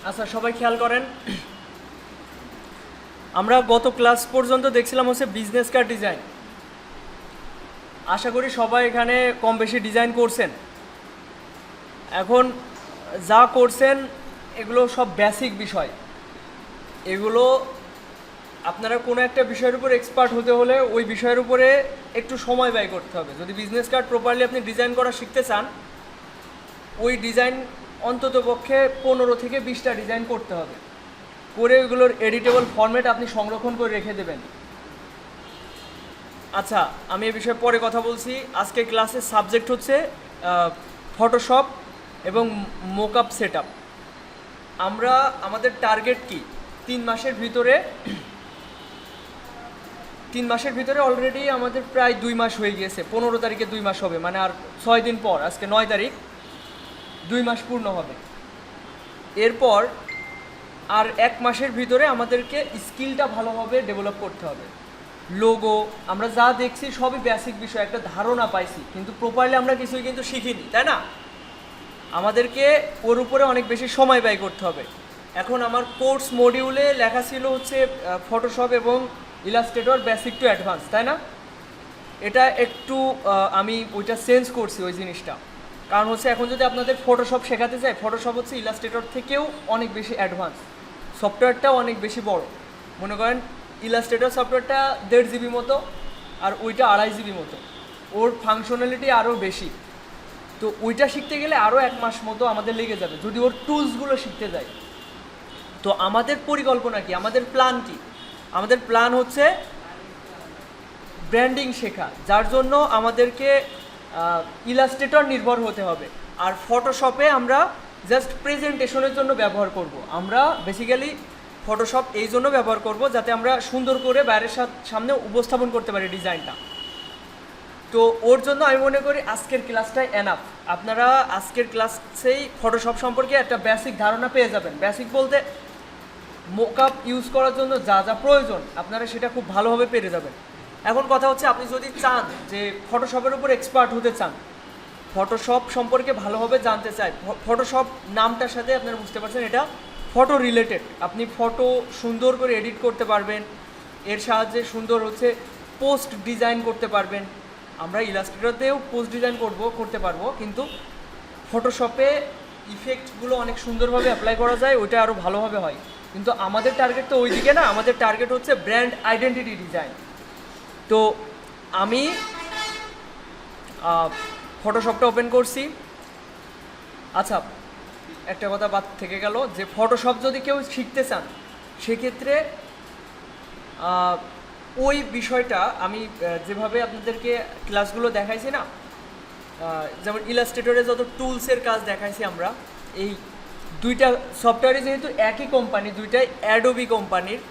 আচ্ছা, সবাই খেয়াল করেন, আমরা গত ক্লাস পর্যন্ত দেখছিলাম হচ্ছে বিজনেস কার্ড ডিজাইন। আশা করি সবাই এখানে কম বেশি ডিজাইন করছেন। এখন যা করছেন এগুলো সব বেসিক বিষয়। এগুলো আপনারা কোনো একটা বিষয়ের উপর এক্সপার্ট হতে হলে ওই বিষয়ের উপরে একটু সময় ব্যয় করতে হবে। যদি বিজনেস কার্ড প্রপারলি আপনি ডিজাইন করা শিখতে চান, ওই ডিজাইন অন্তত পক্ষে 15 থেকে 20টা ডিজাইন করতে হবে, করে ওইগুলোর এডিটেবল ফরম্যাট আপনি সংরক্ষণ করে রেখে দেবেন। আচ্ছা, আমি এ বিষয়ে পরে কথা বলছি। আজকে ক্লাসের সাবজেক্ট হচ্ছে ফটোশপ এবং মোকআপ সেটআপ। আমরা আমাদের টার্গেট কি, 3 মাসের ভিতরে অলরেডি আমাদের প্রায় 2 মাস হয়ে গিয়েছে। 15 তারিখে 2 মাস হবে, মানে আর 6 দিন পর, আজকে 9 তারিখ, 2 মাস পূর্ণ হবে। এরপর আর 1 মাসের ভিতরে আমাদেরকে স্কিলটা ভালোভাবে ডেভেলপ করতে হবে। লোগো আমরা যা দেখছি সবই বেসিক বিষয়, একটা ধারণা পাইছি, কিন্তু প্রপারলি আমরা কিছুই কিন্তু শিখিনি, তাই না? আমাদেরকে ওর উপরে অনেক বেশি সময় ব্যয় করতে হবে। এখন আমার কোর্স মডিউলে লেখা ছিল হচ্ছে ফটোশপ এবং ইলাস্ট্রেটর বেসিক টু অ্যাডভান্স, তাই না? এটা একটু আমি ওইটা চেঞ্জ করছি ওই জিনিসটা। কারণ হচ্ছে এখন যদি আপনাদের ফটোশপ শেখাতে চাই, ফটোশপ হচ্ছে ইলাস্ট্রেটর থেকেও অনেক বেশি অ্যাডভান্স, সফটওয়্যারটাও অনেক বেশি বড়। মনে করেন ইলাস্ট্রেটর সফটওয়্যারটা 1.5 জিবি মতো, আর ওইটা 2.5 জিবি মতো, ওর ফাংশনালিটি আরও বেশি। তো ওইটা শিখতে গেলে আরও 1 মাস মতো আমাদের লেগে যাবে যদি ওর টুলসগুলো শিখতে যাই। তো আমাদের পরিকল্পনা কি, আমাদের প্ল্যান কি? আমাদের প্ল্যান হচ্ছে ব্র্যান্ডিং শেখা, যার জন্য আমাদেরকে ইলাস্ট্রেটর নির্ভর হতে হবে। আর ফটোশপে আমরা জাস্ট প্রেজেন্টেশনের জন্য ব্যবহার করব। আমরা বেসিক্যালি ফটোশপ এই জন্য ব্যবহার করব যাতে আমরা সুন্দর করে বাইরের সামনে উপস্থাপন করতে পারি ডিজাইনটা। তো ওর জন্য আমি মনে করি আজকের ক্লাসটাই এনাফ। আপনারা আজকের ক্লাসেই ফটোশপ সম্পর্কে একটা বেসিক ধারণা পেয়ে যাবেন। বেসিক বলতে মোকআপ ইউজ করার জন্য যা যা প্রয়োজন আপনারা সেটা খুব ভালোভাবে পেরে যাবেন। এখন কথা হচ্ছে, আপনি যদি চান যে ফটোশপের উপর এক্সপার্ট হতে চান, ফটোশপ সম্পর্কে ভালোভাবে জানতে চাই, ফটোশপ নামটার সাথে আপনারা বুঝতে পারছেন এটা ফটো রিলেটেড। আপনি ফটো সুন্দর করে এডিট করতে পারবেন, এর সাহায্যে সুন্দর হচ্ছে পোস্ট ডিজাইন করতে পারবেন। আমরা ইলাস্ট্রেটরতেও পোস্ট ডিজাইন করতে পারবো, কিন্তু ফটোশপে ইফেক্টগুলো অনেক সুন্দরভাবে অ্যাপ্লাই করা যায়, ওইটা আরও ভালোভাবে হয়। কিন্তু আমাদের টার্গেট তো ওই দিকে না, আমাদের টার্গেট হচ্ছে ব্র্যান্ড আইডেন্টিটি ডিজাইন। তো আমি ফটোশপটা ওপেন করছি। আচ্ছা, একটা কথা বাদ থেকে গেল, যে ফটোশপ যদি কেউ শিখতে চান সেক্ষেত্রে ওই বিষয়টা আমি যেভাবে আপনাদেরকে ক্লাসগুলো দেখাইছি না, যেমন ইলাস্ট্রেটরে যত টুলসের কাজ দেখাইছি আমরা, এই দুইটা সফটওয়্যারে যেহেতু একই কোম্পানি, দুইটাই অ্যাডোবি কোম্পানির,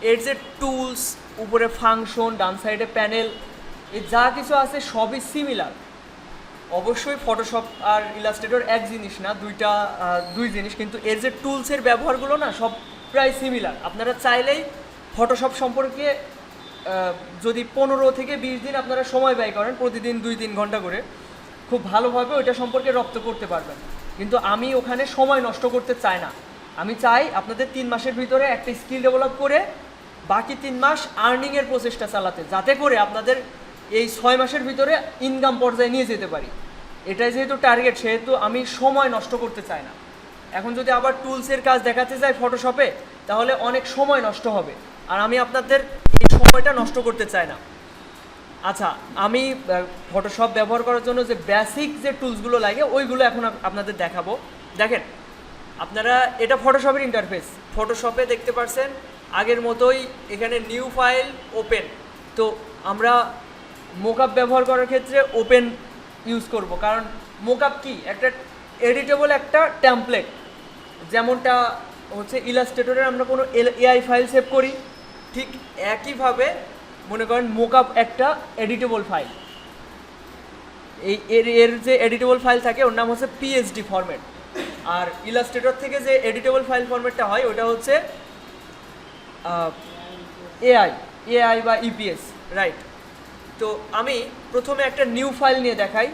এর যে টুলস, উপরে ফাংশন, ডান সাইডে প্যানেল, এ যা কিছু আছে সবই সিমিলার। অবশ্যই ফটোশপ আর ইলাস্ট্রেটর এক জিনিস না, দুই জিনিস, কিন্তু এর যে টুলসের ব্যবহারগুলো না সব প্রায় সিমিলার। আপনারা চাইলেই ফটোশপ সম্পর্কে যদি 15 থেকে 20 দিন আপনারা সময় ব্যয় করেন, প্রতিদিন 2-3 ঘন্টা করে, খুব ভালোভাবে ওইটা সম্পর্কে রপ্ত করতে পারবেন। কিন্তু আমি ওখানে সময় নষ্ট করতে চাই না। আমি চাই আপনাদের 3 মাসের ভিতরে একটা স্কিল ডেভেলপ করে বাকি 3 মাস আর্নিংয়ের প্রচেষ্টা চালাতে, যাতে করে আপনাদের এই 6 মাসের ভিতরে ইনকাম পর্যায়ে নিয়ে যেতে পারি। এটাই যেহেতু টার্গেট, সেহেতু আমি সময় নষ্ট করতে চাই না। এখন যদি আবার টুলসের কাজ দেখাতে যাই ফটোশপে, তাহলে অনেক সময় নষ্ট হবে, আর আমি আপনাদের এই সময়টা নষ্ট করতে চাই না। আচ্ছা, আমি ফটোশপ ব্যবহার করার জন্য যে বেসিক যে টুলসগুলো লাগে ওইগুলো এখন আপনাদের দেখাবো। দেখেন, আপনারা এটা ফটোশপের ইন্টারফেস, ফটোশপে দেখতে পাচ্ছেন আগের মতোই এখানে নিউ ফাইল, ওপেন। তো আমরা মোকআপ ব্যবহার করার ক্ষেত্রে ওপেন ইউজ করব, কারণ মোকআপ কি একটা এডিটেবল একটা টেমপ্লেট, যেমনটা হচ্ছে ইলাস্ট্রেটরে আমরা কোনো এআই ফাইল সেভ করি, ঠিক একইভাবে মনে করেন মোকআপ একটা এডিটেবল ফাইল। এই এর যে এডিটেবল ফাইল থাকে ওর নাম হচ্ছে পিএসডি ফরম্যাট, আর ইলাস্ট্রেটর থেকে যে এডিটেবল ফাইল ফরম্যাটটা হয় ওটা হচ্ছে এআই বা ইপিএস, রাইট? তো আমি প্রথমে একটা নিউ ফাইল নিয়ে দেখাই।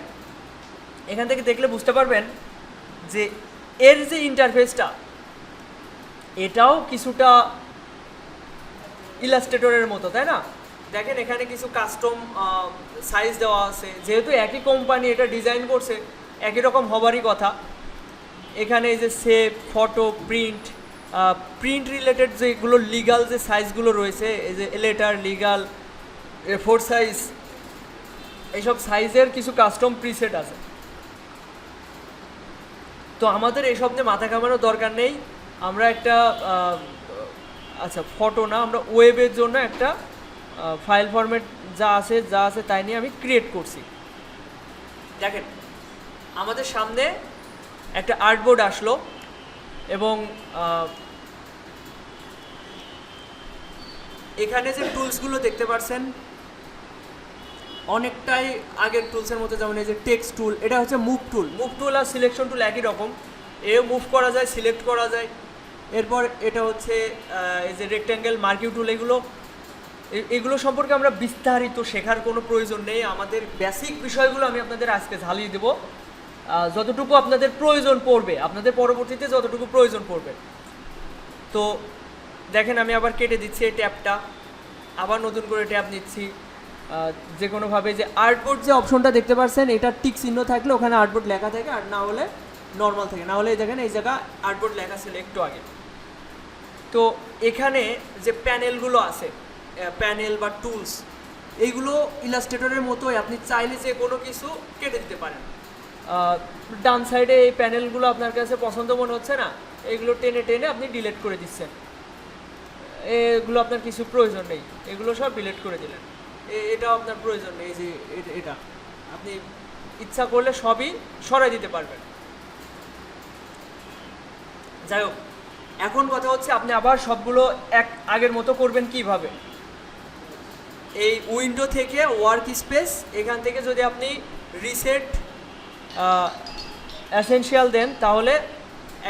এখান থেকে দেখলে বুঝতে পারবেন যে এর যে ইন্টারফেসটা এটাও কিছুটা ইলাস্ট্রেটরের মতো, তাই না? দেখেন এখানে কিছু কাস্টম সাইজ দেওয়া আছে, যেহেতু একই কোম্পানি এটা ডিজাইন করছে একই রকম হবারই কথা। এখানে এই যে সেভ, ফটো, প্রিন্ট রিলেটেড যেগুলো লিগাল যে সাইজগুলো রয়েছে, এই যে লেটার, লিগাল, A4 সাইজ, এইসব সাইজের কিছু কাস্টম প্রিসেট আছে। তো আমাদের এইসব নিয়ে মাথা ঘামানোর দরকার নেই। আমরা একটা আচ্ছা ফটো না, আমরা ওয়েবের জন্য একটা ফাইল ফরম্যাট যা আছে তাই নিয়ে আমি ক্রিয়েট করছি। দেখেন আমাদের সামনে একটা আর্টবোর্ড আসলো এবং এখানে যে টুলসগুলো দেখতে পাচ্ছেন অনেকটাই আগের টুলসের মতো, যেমন এই যে টেক্সট টুল, এটা হচ্ছে মুভ টুল আর সিলেকশন টুল একই রকম, এও মুভ করা যায়, সিলেক্ট করা যায়। এরপর এটা হচ্ছে এই যে রেক্ট্যাঙ্গেল, মার্কিং টুল, এগুলো সম্পর্কে আমরা বিস্তারিত শেখার কোনো প্রয়োজন নেই। আমাদের বেসিক বিষয়গুলো আমি আপনাদের আজকে ঝালিয়ে দেবো, যতটুকু আপনাদের প্রয়োজন পড়বে, আপনাদের পরবর্তীতে যতটুকু প্রয়োজন পড়বে। তো দেখেন আমি আবার কেটে দিচ্ছি এই ট্যাবটা, আবার নতুন করে ট্যাব নিচ্ছি। যে কোনোভাবে যে আর্টবোর্ড যে অপশনটা দেখতে পাচ্ছেন, এটা টিক চিহ্ন থাকলে ওখানে আর্টবোর্ড লেখা থাকে, আর না হলে নর্মাল থাকে, না হলে দেখেন এই জায়গা আর্টবোর্ড লেখা ছিল একটু আগে। তো এখানে যে প্যানেলগুলো আছে, প্যানেল বা টুলস, এইগুলো ইলাস্ট্রেটরের মতোই আপনি চাইলে যে কোনো কিছু কেটে দিতে পারেন। ডান সাইডে এই প্যানেলগুলো আপনার কাছে পছন্দ মনে হচ্ছে না, এগুলো টেনে আপনি ডিলিট করে দিচ্ছেন, এগুলো আপনার কিছু প্রয়োজন নেই, এগুলো সব ডিলিট করে দিলেন। এটাও আপনার প্রয়োজন নেই, যে এটা আপনি ইচ্ছা করলে সবই সরাই দিতে পারবেন। যাই হোক, এখন কথা হচ্ছে আপনি আবার সবগুলো আগের মতো করবেন কিভাবে। এই উইন্ডো থেকে ওয়ার্ক স্পেস, এখান থেকে যদি আপনি রিসেট এসেনশিয়াল দেন, তাহলে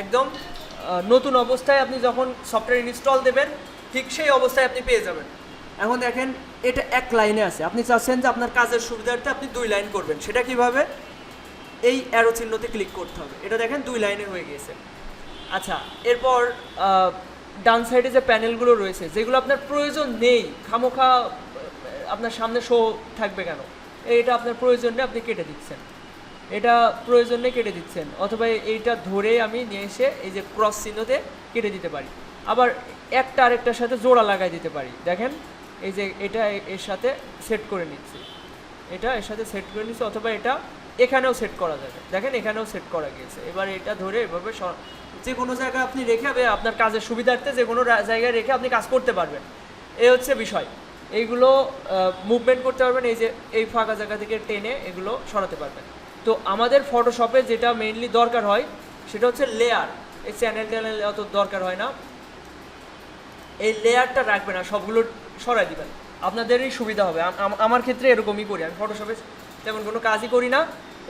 একদম নতুন অবস্থায় আপনি যখন সফটওয়্যার ইনস্টল দেবেন ঠিক সেই অবস্থায় আপনি পেয়ে যাবেন। এখন দেখেন এটা এক লাইনে আছে, আপনি চাচ্ছেন যে আপনার কাজের সুবিধার্থে আপনি 2 লাইন করবেন, সেটা কিভাবে? এই অ্যারো চিহ্নতে ক্লিক করতে হবে, এটা দেখেন 2 লাইনে হয়ে গিয়েছে। আচ্ছা, এরপর ডান সাইডে যে প্যানেলগুলো রয়েছে যেগুলো আপনার প্রয়োজন নেই, খামোখা আপনার সামনে শো থাকবে কেন, এটা আপনার প্রয়োজন নেই, আপনি কেটে দিচ্ছেন, এটা প্রয়োজন নেই কেটে দিচ্ছেন, অথবা এইটা ধরে আমি নিয়ে এসে এই যে ক্রস চিহ্নতে কেটে দিতে পারি। আবার একটা আরেকটার সাথে জোড়া লাগাই দিতে পারি। দেখেন এই যে এটা এর সাথে সেট করে নিচ্ছি, এটা এর সাথে সেট করে নিচ্ছি, অথবা এটা এখানেও সেট করা যাবে। দেখেন এখানেও সেট করা গিয়েছে। এবার এটা ধরে এভাবে যে কোনো জায়গায় আপনি রেখে আপনার কাজের সুবিধার্থে যে কোনো জায়গায় রেখে আপনি কাজ করতে পারবেন, এই হচ্ছে বিষয়। এইগুলো মুভমেন্ট করতে পারবেন, এই যে এই ফাঁকা জায়গা থেকে টেনে এগুলো সরাতে পারবেন। তো আমাদের ফটোশপে যেটা মেইনলি দরকার হয় সেটা হচ্ছে লেয়ার। এই চ্যানেল অত দরকার হয় না, এই লেয়ারটা রাখবে না, সবগুলো সরাই দিবেন, আপনাদেরই সুবিধা হবে। আমার ক্ষেত্রে এরকমই করি, আমি ফটোশপে তেমন কোনো কাজই করি না,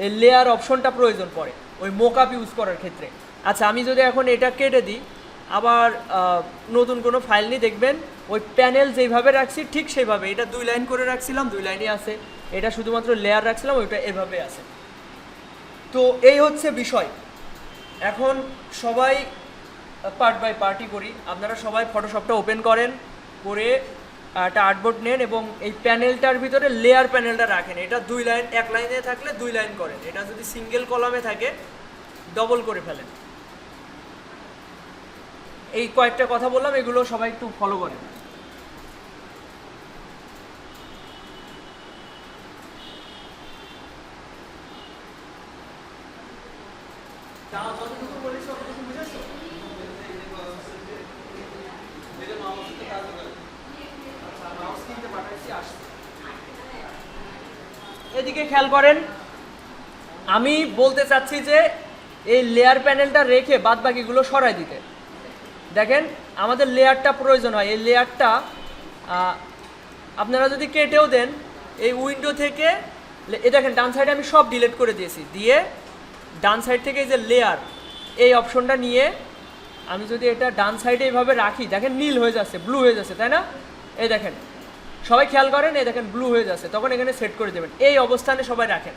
এই লেয়ার অপশনটা প্রয়োজন পড়ে ওই মোকআপ ইউজ করার ক্ষেত্রে। আচ্ছা, আমি যদি এখন এটা কেটে দিই, আবার নতুন কোনো ফাইল নিয়ে দেখবেন ওই প্যানেল যেইভাবে রাখছি ঠিক সেইভাবে, এটা 2 লাইন করে রাখছিলাম, 2 লাইনই আছে, এটা শুধুমাত্র লেয়ার রাখছিলাম, ওইটা এভাবে আছে। তো এই হচ্ছে বিষয়। এখন সবাই পার্ট বাই পার্টই করি। আপনারা সবাই ফটোশপটা ওপেন করেন, করে একটা আর্টবোর্ড নেন এবং এই প্যানেলটার ভিতরে লেয়ার প্যানেলটা রাখেন। এটা 2 লাইন, 1 লাইনে থাকলে 2 লাইন করেন, এটা যদি সিঙ্গেল কলামে থাকে ডবল করে ফেলেন। এই কয়েকটা কথা বললাম, এগুলো সবাই একটু ফলো করেন। এদিকে খেয়াল করেন, আমি বলতে চাচ্ছি যে এই লেয়ার প্যানেলটা রেখে বাদ বাকিগুলো সরাই দিতে। দেখেন আমাদের লেয়ারটা প্রয়োজন হয়, এই লেয়ারটা আপনারা যদি কেটেও দেন এই উইন্ডো থেকে, এ দেখেন ডান সাইডে আমি সব ডিলিট করে দিয়েছি, দিয়ে ডান সাইড থেকে এই যে লেয়ার এই অপশনটা নিয়ে আমি যদি এটা ডান সাইডে এইভাবে রাখি, দেখেন নীল হয়ে যাচ্ছে, ব্লু হয়ে যাচ্ছে, তাই না? এই দেখেন সবাই খেয়াল করেন, এই দেখেন ব্লু হয়ে যাচ্ছে, তখন এখানে সেট করে দেবেন, এই অবস্থানে সবাই রাখেন।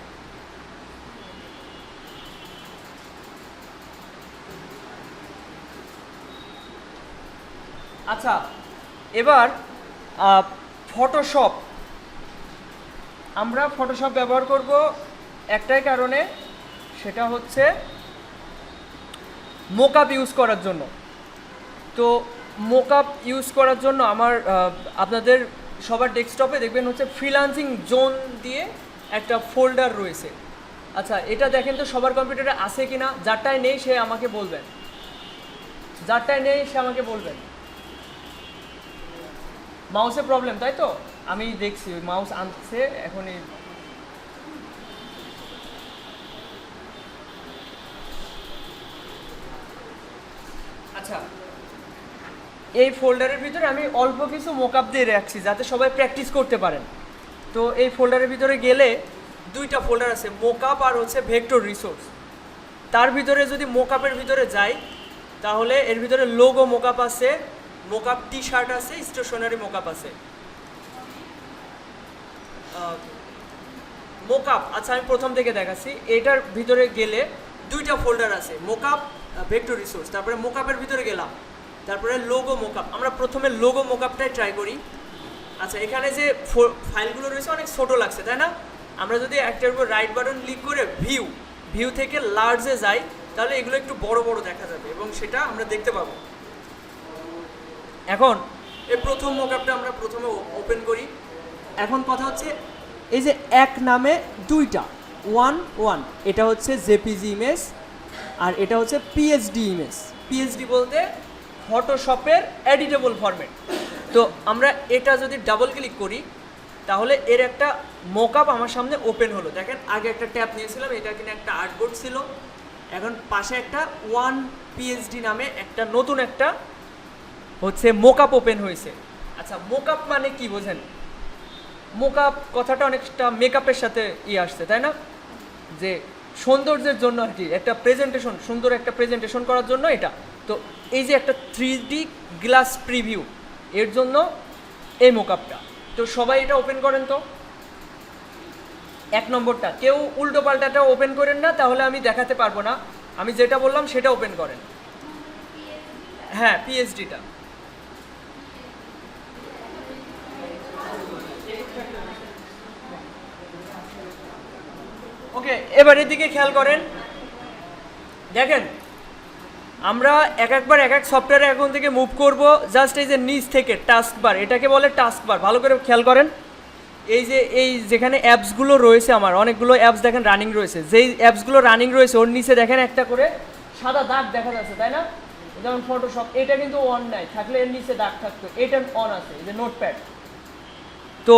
আচ্ছা, এবার ফটোশপ, আমরা ফটোশপ ব্যবহার করব একটাই কারণে, সেটা হচ্ছে মোকআপ ইউজ করার জন্য। তো মোকআপ ইউজ করার জন্য আমার আপনাদের সবার ডেস্কটপে দেখবেন হচ্ছে ফ্রিল্যান্সিং জোন দিয়ে একটা ফোল্ডার রয়েছে। আচ্ছা, এটা দেখেন তো সবার কম্পিউটারে আছে কিনা, যারটাই নেই সে আমাকে বলবেন, যারটাই নেই সে আমাকে বলবেন। মাউসে প্রবলেম তাই তো, আমি দেখছি ওই মাউস আনছে এখনই। আচ্ছা, এই ফোল্ডারের ভিতরে আমি অল্প কিছু মোকআপ দিয়ে রাখছি যাতে সবাই প্র্যাকটিস করতে পারেন। তো এই ফোল্ডারের ভিতরে গেলে দুইটা ফোল্ডার আছে, মোকআপ আর হচ্ছে ভেক্টর রিসোর্স। তার ভিতরে যদি মোকআপের ভিতরে যাই তাহলে এর ভিতরে লোগো মোকআপ আছে, মোকআপ টি শার্ট আছে, স্টেশনারি মোকআপ আছে। মোকআপ, আচ্ছা আমি প্রথম থেকে দেখাচ্ছি। এটার ভিতরে গেলে দুইটা ফোল্ডার আছে, মোকআপ, ভেক্টর রিসোর্স। তারপরে মোকআপের ভিতরে গেলাম, তারপরে লোগো মোকআপ। আমরা প্রথমে লোগো মোকআপটাই ট্রাই করি। আচ্ছা, এখানে যে ফাইলগুলো রয়েছে অনেক ছোটো লাগছে তাই না? আমরা যদি একটার উপর রাইট বাটন ক্লিক করে ভিউ থেকে লার্জে যাই তাহলে এগুলো একটু বড় বড় দেখা যাবে এবং সেটা আমরা দেখতে পাবো। এখন এই প্রথম মোকআপটা আমরা প্রথমে ওপেন করি। এখন কথা হচ্ছে এই যে এক নামে দুইটা, ওয়ান, এটা হচ্ছে জেপিজি ইমেজ আর এটা হচ্ছে পিএইচডি ইমেজ। পিএইচডি বলতে ফটোশপের এডিটেবল ফরম্যাট। তো আমরা এটা যদি ডাবল ক্লিক করি তাহলে এর একটা মোকআপ আমার সামনে ওপেন হলো। দেখেন আগে একটা ট্যাব নিয়েছিলাম, এটা কিনা একটা আর্টবোর্ড ছিল, এখন পাশে একটা ওয়ান পিএইচডি নামে একটা নতুন একটা হচ্ছে মোকআপ ওপেন হয়েছে। আচ্ছা, মোকআপ মানে কি বোঝেন? মোকআপ কথাটা অনেকটা মেকআপের সাথে আসছে তাই না, যে সৌন্দর্যের জন্য আর কি, একটা প্রেজেন্টেশন, সুন্দর একটা প্রেজেন্টেশন করার জন্য এটা। তো এই যে একটা 3D গ্লাস প্রিভিউ, এর জন্য এই মোকআপটা। তো সবাই এটা ওপেন করেন তো, এক নম্বরটা। কেউ উল্টো পাল্টাটা ওপেন করেন না, তাহলে আমি দেখাতে পারবো না। আমি যেটা বললাম সেটা ওপেন করেন। হ্যাঁ, পিএইচডিটা। ওকে, এবার এদিকে খেয়াল করেন। দেখেন আমরা একবার এক এক সফটওয়্যারে এখন থেকে মুভ করব। জাস্ট এই যে নিচ থেকে টাস্ক বার, এটাকে বলে টাস্ক বার। ভালো করে খেয়াল করেন, এই যেখানে অ্যাপসগুলো রয়েছে, আমার অনেকগুলো অ্যাপস দেখেন রানিং রয়েছে। যেই অ্যাপসগুলো রানিং রয়েছে ওর নিচে দেখেন একটা করে সাদা দাগ দেখা যাচ্ছে তাই না? যেমন ফটোশপ, এটা কিন্তু অন নাই, থাকলে এর নিচে দাগ থাকতো, এটা অন আছে, এই যে নোটপ্যাড। তো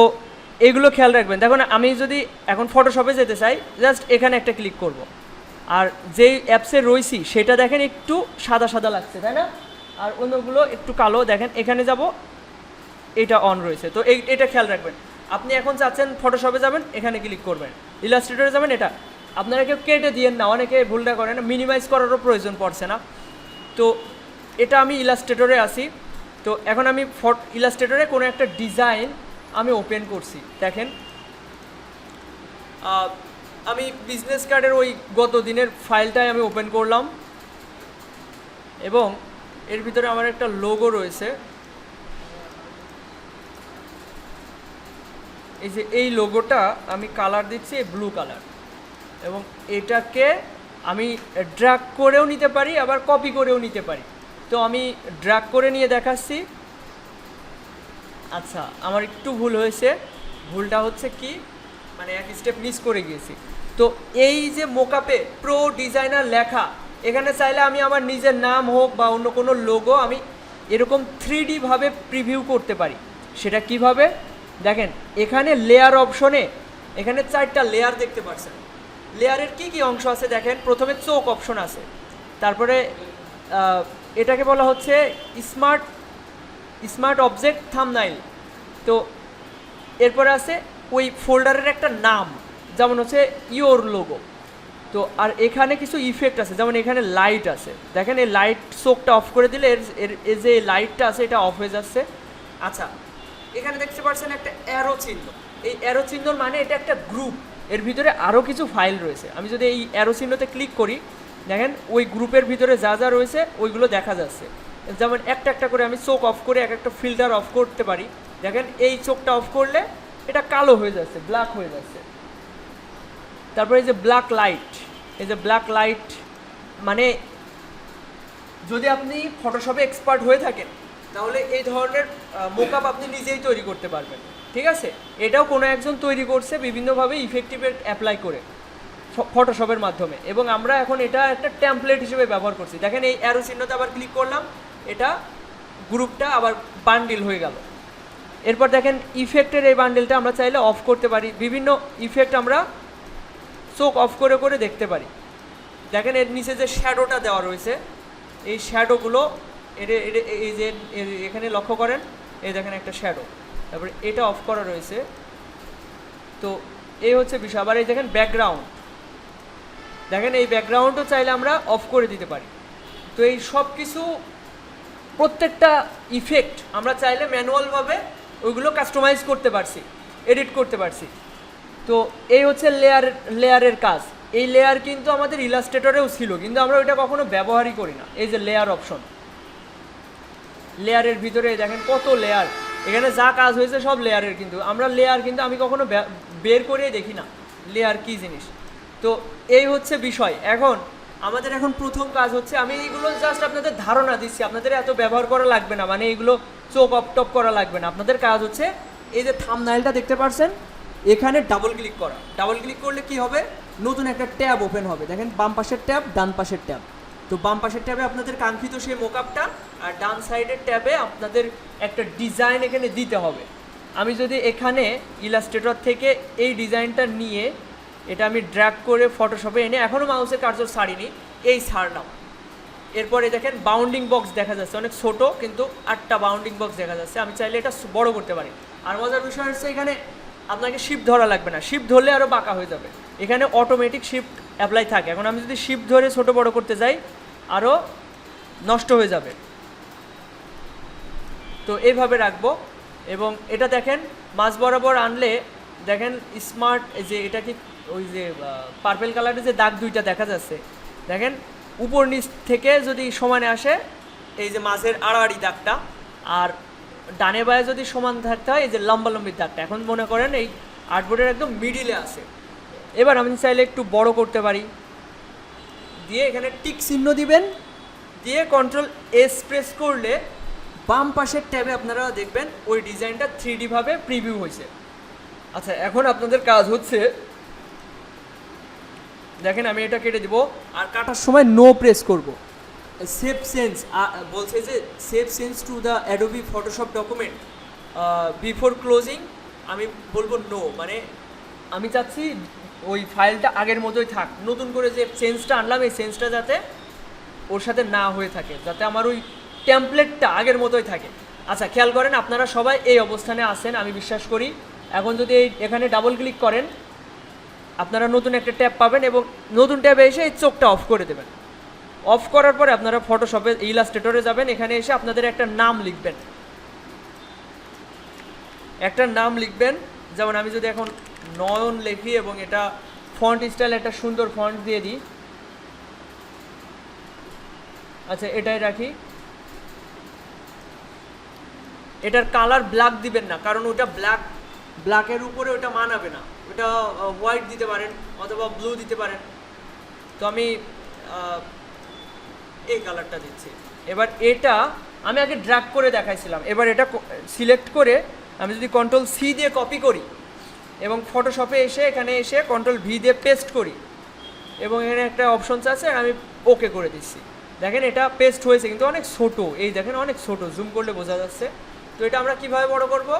এগুলো খেয়াল রাখবেন। দেখুন আমি যদি এখন ফটোশপে যেতে চাই, জাস্ট এখানে একটা ক্লিক করব, আর যেই অ্যাপসে রয়েছি সেটা দেখেন একটু সাদা সাদা লাগছে তাই না, আর অন্যগুলো একটু কালো। দেখেন এখানে যাব, এটা অন রয়েছে। তো এটা খেয়াল রাখবেন। আপনি এখন চাচ্ছেন ফটোশপে যাবেন, এখানে ক্লিক করবেন, ইলাস্ট্রেটরে যাবেন, এটা আপনারা কেউ কেটে দিয়েন না, অনেকে ভুলটা করেন, মিনিমাইজ করারও প্রয়োজন পড়ছে না। তো এটা আমি ইলাস্ট্রেটরে আসি। তো এখন আমি ইলাস্ট্রেটরে কোনো একটা ডিজাইন আমি ওপেন করছি। দেখেন আমি বিজনেস কার্ডের ওই গত দিনের ফাইলটাই আমি ওপেন করলাম এবং এর ভিতরে আমার একটা লোগো রয়েছে। এই যে এই লোগোটা আমি কালার দিচ্ছি ব্লু কালার, এবং এটাকে আমি ড্র্যাগ করেও নিতে পারি, আবার কপি করেও নিতে পারি। তো আমি ড্র্যাগ করে নিয়ে দেখাচ্ছি। আচ্ছা, আমার একটু ভুল হয়েছে। ভুলটা হচ্ছে কি, মানে এক স্টেপ মিস করে গিয়েছি। তো এই যে মোকআপে প্রো ডিজাইনার লেখা, এখানে চাইলে আমি আমার নিজের নাম হোক বা অন্য কোনো লোগো আমি এরকম 3D ভাবে প্রিভিউ করতে পারি। সেটা কিভাবে দেখেন, এখানে লেয়ার অপশনে এখানে 4টা লেয়ার দেখতে পাচ্ছেন। লেয়ারের কি কি অংশ আছে দেখেন, প্রথমে চোখ অপশন আছে, তারপরে এটাকে বলা হচ্ছে স্মার্ট অবজেক্ট থাম্বনেইল। তো এরপরে আছে ওই ফোল্ডারের একটা নাম, যেমন হচ্ছে ইওর লোগো। তো আর এখানে কিছু ইফেক্ট আছে, যেমন এখানে লাইট আছে, দেখেন এই লাইট চোখটা অফ করে দিলে এর যে লাইটটা আছে এটা অফ হয়ে যাচ্ছে। আচ্ছা, এখানে দেখতে পাচ্ছেন একটা অ্যারো চিহ্ন। এই অ্যারো চিহ্ন মানে এটা একটা গ্রুপ, এর ভিতরে আরও কিছু ফাইল রয়েছে। আমি যদি এই অ্যারো চিহ্নতে ক্লিক করি, দেখেন ওই গ্রুপের ভিতরে যা যা রয়েছে ওইগুলো দেখা যাচ্ছে। যেমন একটা একটা করে আমি চোখ অফ করে এক একটা ফিল্টার অফ করতে পারি। দেখেন এই চোখটা অফ করলে এটা কালো হয়ে যাচ্ছে, ব্ল্যাক হয়ে যাচ্ছে। তারপরে এই যে ব্ল্যাক লাইট, এই যে ব্ল্যাক লাইট মানে যদি আপনি ফটোশপে এক্সপার্ট হয়ে থাকেন তাহলে এই ধরনের মোকআপ আপনি নিজেই তৈরি করতে পারবেন, ঠিক আছে। এটাও কোনো একজন তৈরি করছে বিভিন্নভাবে ইফেক্টিভে অ্যাপ্লাই করে ফটোশপের মাধ্যমে, এবং আমরা এখন এটা একটা টেমপ্লেট হিসেবে ব্যবহার করছি। দেখেন এই অ্যারো চিহ্নতে আবার ক্লিক করলাম, এটা গ্রুপটা আবার বান্ডিল হয়ে গেল। এরপর দেখেন ইফেক্টের এই বান্ডেলটা আমরা চাইলে অফ করতে পারি, বিভিন্ন ইফেক্ট আমরা চোখ অফ করে করে দেখতে পারি। দেখেন এর নিচে যে শ্যাডোটা দেওয়া রয়েছে, এই শ্যাডোগুলো এই যে এখানে লক্ষ্য করেন, এই দেখেন একটা শ্যাডো, তারপরে এটা অফ করা রয়েছে। তো এই হচ্ছে বিষয়। আবার এই দেখেন ব্যাকগ্রাউন্ড, দেখেন এই ব্যাকগ্রাউন্ডও চাইলে আমরা অফ করে দিতে পারি। তো এই সব কিছু প্রত্যেকটা ইফেক্ট আমরা চাইলে ম্যানুয়ালভাবে ওইগুলো কাস্টমাইজ করতে পারছি, এডিট করতে পারছি। তো এই হচ্ছে লেয়ারের কাজ। এই লেয়ার কিন্তু আমাদের ইলাস্ট্রেটরেও ছিল, কিন্তু আমরা ওইটা কখনো ব্যবহারই করি না। এই যে লেয়ার অপশন, লেয়ারের ভিতরে দেখেন কত লেয়ার, এখানে যা কাজ হয়েছে সব লেয়ারের, কিন্তু আমরা লেয়ার কিন্তু আমি কখনো বের করে দেখি না লেয়ার কী জিনিস। তো এই হচ্ছে বিষয়। আমাদের এখন প্রথম কাজ হচ্ছে, আমি এইগুলো জাস্ট আপনাদের ধারণা দিচ্ছি, আপনাদের এত ব্যবহার করা লাগবে না, মানে এইগুলো চোখ অফ টপ করা লাগবে না। আপনাদের কাজ হচ্ছে এই যে থাম্বনেইলটা দেখতে পাচ্ছেন, এখানে ডাবল ক্লিক করা। ডাবল ক্লিক করলে কি হবে, নতুন একটা ট্যাব ওপেন হবে। দেখেন বাম পাশের ট্যাব, ডান পাশের ট্যাব। তো বাম পাশের ট্যাবে আপনাদের কাঙ্ক্ষিত সেই মোকআপটা, আর ডান সাইডের ট্যাবে আপনাদের একটা ডিজাইন এখানে দিতে হবে। আমি যদি এখানে ইলাস্ট্রেটর থেকে এই ডিজাইনটা নিয়ে এটা আমি ড্র্যাগ করে ফটোশপে এনে, এখনও মাউসের কার্সর ছাড়িনি, এই ছাড়লাম। এরপরে দেখেন বাউন্ডিং বক্স দেখা যাচ্ছে, অনেক ছোট কিন্তু 8টা বাউন্ডিং বক্স দেখা যাচ্ছে। আমি চাইলে এটা বড় করতে পারি। আর মজার বিষয় হচ্ছে এখানে আপনাকে শিফট ধরা লাগবে না, শিফট ধরলে আরও বাঁকা হয়ে যাবে। এখানে অটোমেটিক শিফট অ্যাপ্লাই থাকে। এখন আমি যদি শিফট ধরে ছোট বড় করতে যাই আরও নষ্ট হয়ে যাবে। তো এইভাবে রাখবো। এবং এটা দেখেন মাঝ বরাবর আনলে দেখেন স্মার্ট, যে এটা কি ওই যে পার্পেল কালারের যে দাগ দুইটা দেখা যাচ্ছে, দেখেন উপর নিচ থেকে যদি সমানে আসে এই যে মাঝের আড়াআড়ি দাগটা, আর ডানে বায়ে যদি সমান থাকতে হয় এই যে লম্বা লম্বির দাগটা। এখন মনে করেন এই আর্টবোর্ডের একদম মিডিলে আছে। এবার আমি চাইলে একটু বড় করতে পারি, দিয়ে এখানে টিক চিহ্ন দিবেন, দিয়ে কন্ট্রোল এস প্রেস করলে বাম পাশের ট্যাবে আপনারা দেখবেন ওই ডিজাইনটা 3D ভাবে প্রিভিউ হয়েছে। আচ্ছা, এখন আপনাদের কাজ হচ্ছে, দেখেন আমি এটা কেটে দিব, আর কাটার সময় নো প্রেস করব। সেভ চেঞ্জ বলছে যে save change to the Adobe Photoshop document before closing, আমি বলবো নো, মানে আমি চাচ্ছি ওই ফাইলটা আগের মতোই থাক, নতুন করে যে চেঞ্জটা আনলাম এই চেঞ্জটা যাতে ওর সাথে না হয়ে থাকে, যাতে আমার ওই টেমপ্লেটটা আগের মতোই থাকে। আচ্ছা, খেয়াল করেন আপনারা সবাই এই অবস্থানে আছেন আমি বিশ্বাস করি। এখন যদি এখানে ডাবল ক্লিক করেন আপনারা নতুন একটা ট্যাব পাবেন, এবং নতুন ট্যাবে এসে এই চোখটা অফ করে দেবেন। অফ করার পরে আপনারা ফটোশপে ইলাস্ট্রেটরে যাবেন, এখানে এসে আপনাদের একটা নাম লিখবেন, একটা নাম লিখবেন। যেমন আমি যদি এখন নয়ন লিখি এবং এটা ফন্ট স্টাইল একটা সুন্দর ফন্ট দিয়ে দিই, আচ্ছা এটাই রাখি। এটার কালার ব্ল্যাক দিবেন না, কারণ ওটা ব্ল্যাকের উপরে ওটা মানাবে না, ওটা হোয়াইট দিতে পারেন অথবা ব্লু দিতে পারেন। তো আমি এই কালারটা দিচ্ছি। এবার এটা আমি আগে ড্র্যাগ করে দেখাইছিলাম, এবার এটা সিলেক্ট করে আমি যদি কন্ট্রোল সি দিয়ে কপি করি এবং ফটোশপে এসে এখানে এসে কন্ট্রোল ভি দিয়ে পেস্ট করি, এবং এখানে একটা অপশনস আছে আমি ওকে করে দিচ্ছি। দেখেন এটা পেস্ট হয়েছে, কিন্তু অনেক ছোট, এই দেখেন অনেক ছোট, জুম করলে বোঝা যাচ্ছে। তো এটা আমরা কিভাবে বড় করব,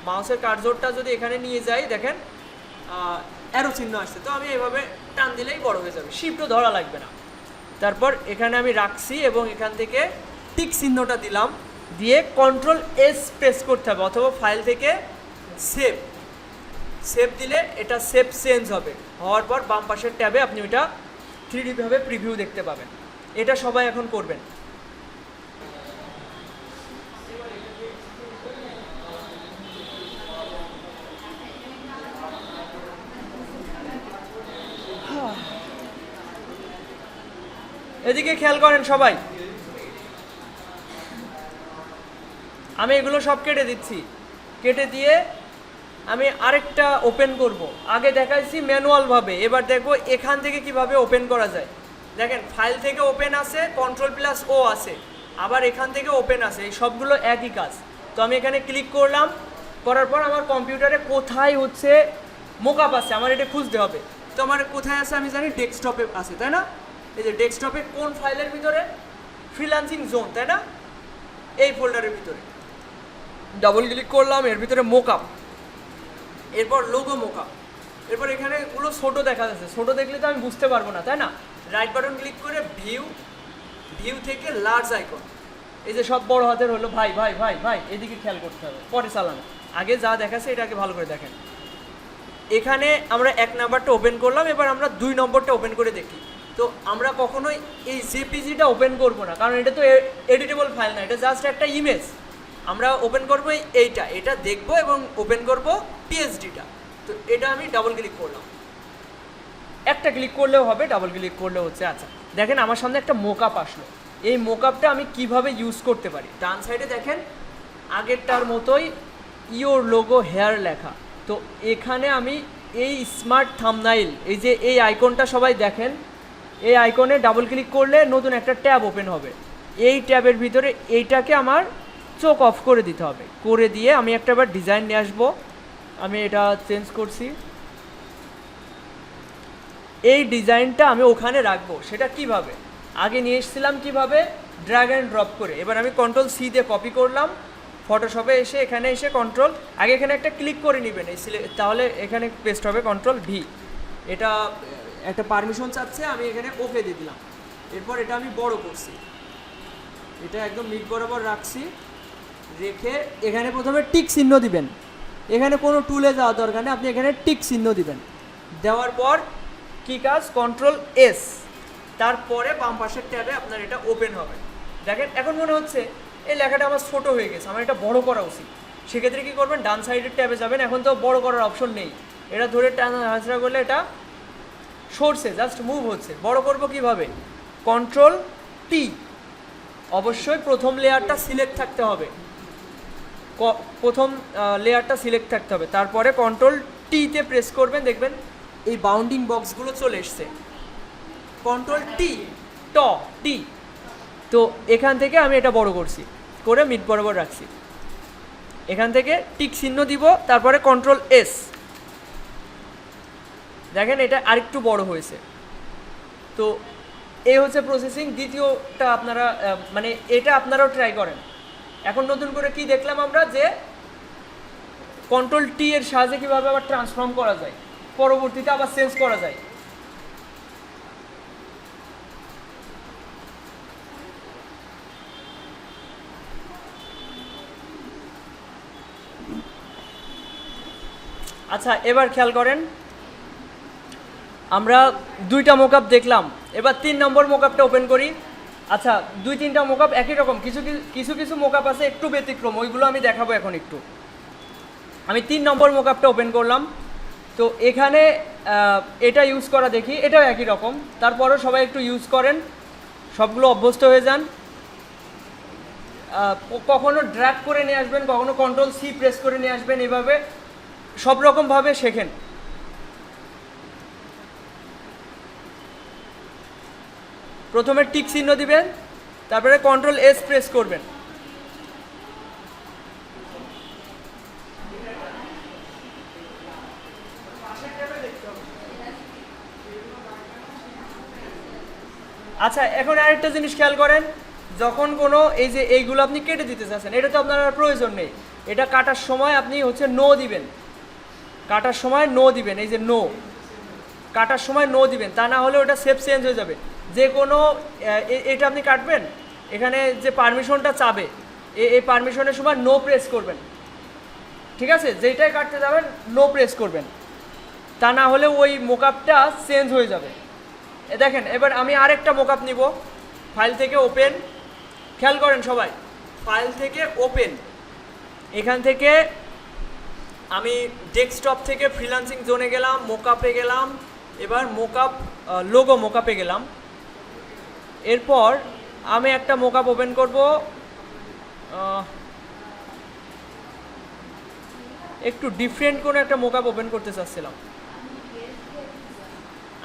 মাউসের কার্সরটা যদি এখানে নিয়ে যাই দেখেন অ্যারো চিহ্ন আসছে, তো আমি এইভাবে টান দিলেই বড় হয়ে যাবে, শিফটও ধরা লাগবে না। তারপর এখানে আমি রাখছি এবং এখান থেকে টিক চিহ্নটা দিলাম, দিয়ে কন্ট্রোল এস প্রেস করতে হবে, অথবা ফাইল থেকে সেভ দিলে এটা সেভ চেঞ্জ হবে। হওয়ার পর বাম পাশের ট্যাবে আপনি ওইটা 3D ভাবে প্রিভিউ দেখতে পাবেন। এটা সবাই এখন করবেন। এদিকে খেয়াল করেন সবাই, আমি এগুলো সব কেটে দিচ্ছি, কেটে দিয়ে আমি আরেকটা ওপেন করব। আগে দেখাইছি ম্যানুয়ালভাবে, এবার দেখব এখান থেকে কিভাবে ওপেন করা যায়। দেখেন ফাইল থেকে ওপেন আসে, Ctrl+O আসে, আবার এখান থেকে ওপেন আসে, এই সবগুলো একই কাজ। তো আমি এখানে ক্লিক করলাম, করার পর আমার কম্পিউটারে কোথায় হচ্ছে মোকআপ আছে আমার এটা খুঁজতে হবে। তো আমার কোথায় আছে আমি জানি, ডেস্কটপে আছে, তাই না? এই যে ডেস্কটপে কোন ফাইলের ভিতরে, ফ্রিল্যান্সিং জোন, তাই না? এই ফোল্ডারের ভিতরে ডাবল ক্লিক করলাম, এর ভিতরে মোকআপ, এরপর লোগো মোকআপ। এরপর এখানে এগুলো ছোটো দেখা যাচ্ছে, ছোটো দেখলে তো আমি বুঝতে পারবো না, তাই না? রাইট বাটন ক্লিক করে ভিউ থেকে লার্জ আইকন, এই যে সব বড় হাতের হলো। ভাই ভাই ভাই ভাই এদিকে খেয়াল করতে হবে, পরে চালানো, আগে যা দেখাচ্ছে এটাকে ভালো করে দেখেন। এখানে আমরা 1 নাম্বারটা ওপেন করলাম, এবার আমরা 2 নম্বরটা ওপেন করে দেখি। তো আমরা কখনোই এই জেপিজিটা ওপেন করব না, কারণ এটা তো এডিটেবল ফাইল না, এটা জাস্ট একটা ইমেজ। আমরা ওপেন করবো এটা দেখব এবং ওপেন করব পিএসডিটা। তো এটা আমি ডাবল ক্লিক করলাম, একটা ক্লিক করলেও হবে, ডাবল ক্লিক করলেও হচ্ছে। আচ্ছা দেখেন আমার সামনে একটা মোকআপ আসলো, এই মোকআপটা আমি কিভাবে ইউজ করতে পারি। ডান সাইডে দেখেন আগেরটার মতোই ইওর লোগো হেয়ার লেখা। তো এখানে আমি এই স্মার্ট থাম্বনেইল, এই যে এই আইকনটা সবাই দেখেন, এই আইকনে ডাবল ক্লিক করলে নতুন একটা ট্যাব ওপেন হবে। এই ট্যাবের ভিতরে এইটাকে আমার চোখ অফ করে দিতে হবে, করে দিয়ে আমি একটা বার ডিজাইন নিয়ে আসবো। আমি এটা চেঞ্জ করছি, এই ডিজাইনটা আমি ওখানে রাখবো। সেটা কিভাবে, আগে নিয়ে এসেছিলাম কিভাবে, ড্র্যাগ অ্যান্ড ড্রপ করে। এবার আমি Ctrl+C দিয়ে কপি করলাম, ফটোশপে এসে এখানে এসে আগে এখানে একটা ক্লিক করে নেবেন, এই তাহলে এখানে পেস্ট হবে, Ctrl+V। এটা একটা পারমিশন চাচ্ছে, আমি এখানে ওকে দিয়ে দিলাম। এরপর এটা আমি বড় করছি, এটা একদম মিড বরাবর রাখছি, রেখে এখানে প্রথমে টিক চিহ্ন দিবেন। এখানে কোনো টুলে যাওয়ার দরকার নেই, আপনি এখানে টিক চিহ্ন দিবেন। দেওয়ার পর কি কাজ, Ctrl+S, তারপরে বাম পাশের ট্যাবে আপনার এটা ওপেন হবে। দেখেন এখন মনে হচ্ছে এই লেখাটা আমার ছোটো হয়ে গেছে, আমার এটা বড় করা উচিত। সেক্ষেত্রে কী করবেন, ডান সাইডের ট্যাবে যাবেন, এখন তো বড় করার অপশন নেই, এটা ধরে টানা হাজরা করলে এটা সরছে, জাস্ট মুভ হচ্ছে। বড় করব কিভাবে, Ctrl+T, অবশ্যই প্রথম লেয়ারটা সিলেক্ট থাকতে হবে, প্রথম লেয়ারটা সিলেক্ট থাকতে হবে, তারপরে Ctrl+T-তে প্রেস করবেন, দেখবেন এই বাউন্ডিং বক্সগুলো চলে এসছে। Ctrl+T, তো এখান থেকে আমি এটা বড় করছি, করে মিড বরাবর রাখছি। এখান থেকে টিক চিহ্ন দিব, তারপরে Ctrl+S, দেখেন এটা আরেকটু বড় হয়েছে। তো এই হচ্ছে প্রসেসিং। দ্বিতীয়টা আপনারা মানে এটা আপনারাও ট্রাই করেন। এখন নতুন করে কি দেখলাম আমরা, যে Ctrl+T এর সাহায্যে কীভাবে আবার ট্রান্সফর্ম করা যায়, পরবর্তীতে আবার চেঞ্জ করা যায়। আচ্ছা এবার খেয়াল করেন, আমরা 2টা মোকআপ দেখলাম, এবার 3 নম্বর মোকআপটা ওপেন করি। আচ্ছা 2-3টা মোকআপ একই রকম, কিছু মোকআপ আছে একটু ব্যতিক্রম, ওইগুলো আমি দেখাবো এখন একটু। আমি 3 নম্বর মোকআপটা ওপেন করলাম, তো এখানে এটা ইউজ করা দেখি, এটাও একই রকম, তারপরেও সবাই একটু ইউজ করেন, সবগুলো অভ্যস্ত হয়ে যান। কখনো ড্র্যাগ করে নিয়ে আসবেন, কখনো Ctrl+C প্রেস করে নিয়ে আসবেন, এভাবে সব রকমভাবে শেখেন। প্রথমে টিক চিহ্ন দিবেন, তারপরে Ctrl+S প্রেস করবেন। আচ্ছা এখন আরেকটা জিনিস খেয়াল করেন, যখন কোনো এই যে এইগুলো আপনি কেটে দিতে চাচ্ছেন, এটা তো আপনার আর প্রয়োজন নেই, এটা কাটার সময় আপনি হচ্ছে নো দিবেন, কাটার সময় নো দিবেন, এই যে নো, কাটার সময় নো দিবেন, তা না হলে ওটা শেপ চেঞ্জ হয়ে যাবে। যে কোনো এটা আপনি কাটবেন, এখানে যে পারমিশনটা চাবে, এই পারমিশনের সময় নো প্রেস করবেন, ঠিক আছে? যেটাই কাটতে যাবেন নো প্রেস করবেন, তা না হলে ওই মোকআপটা চেঞ্জ হয়ে যাবে। দেখেন এবার আমি আরেকটা মোকআপ নিব, ফাইল থেকে ওপেন, খেয়াল করেন সবাই, ফাইল থেকে ওপেন, এখান থেকে আমি ডেস্কটপ থেকে ফ্রিল্যান্সিং জোনে গেলাম, মোকআপে গেলাম, এবার মোকআপ লোগো মোকআপে গেলাম। এরপর আমি একটা মোকআপ ওপেন করব, একটু ডিফারেন্ট কোনো একটা মোকআপ ওপেন করতে চাচ্ছিলাম।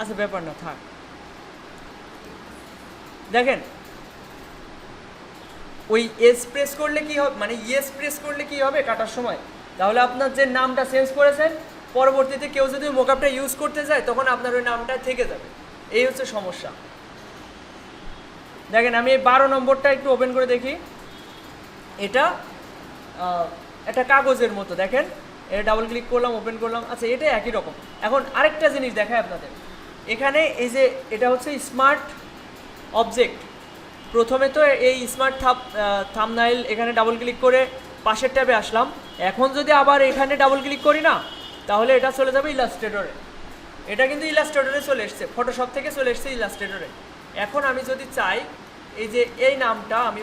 আচ্ছা ব্যাপার না, থাক। দেখেন ওই এস প্রেস করলে কি হবে, মানে ইয়েস প্রেস করলে কি হবে কাটার সময়, তাহলে আপনার যে নামটা চেঞ্জ করেছেন পরবর্তীতে কেউ যদি মোকআপটা ইউজ করতে যায় তখন আপনার ওই নামটা থেকে যাবে, এই হচ্ছে সমস্যা। দেখেন আমি এই 12 নম্বরটা একটু ওপেন করে দেখি। এটা একটা কাগজের মতো, দেখেন এটা ডাবল ক্লিক করলাম, ওপেন করলাম। আচ্ছা এটা একই রকম। এখন আরেকটা জিনিস দেখায় আপনাদের, এখানে এই যে এটা হচ্ছে স্মার্ট অবজেক্ট। প্রথমে তো এই স্মার্ট থাম্বনেইল, এখানে ডাবল ক্লিক করে পাশের ট্যাবে আসলাম। এখন যদি আবার এখানে ডাবল ক্লিক করি না, তাহলে এটা চলে যাবে ইলাস্ট্রেটরে। এটা কিন্তু ইলাস্ট্রেটরে চলে এসছে, ফটোশপ থেকে চলে এসছে ইলাস্ট্রেটরে। এখন আমি যদি চাই এই যে এই নামটা আমি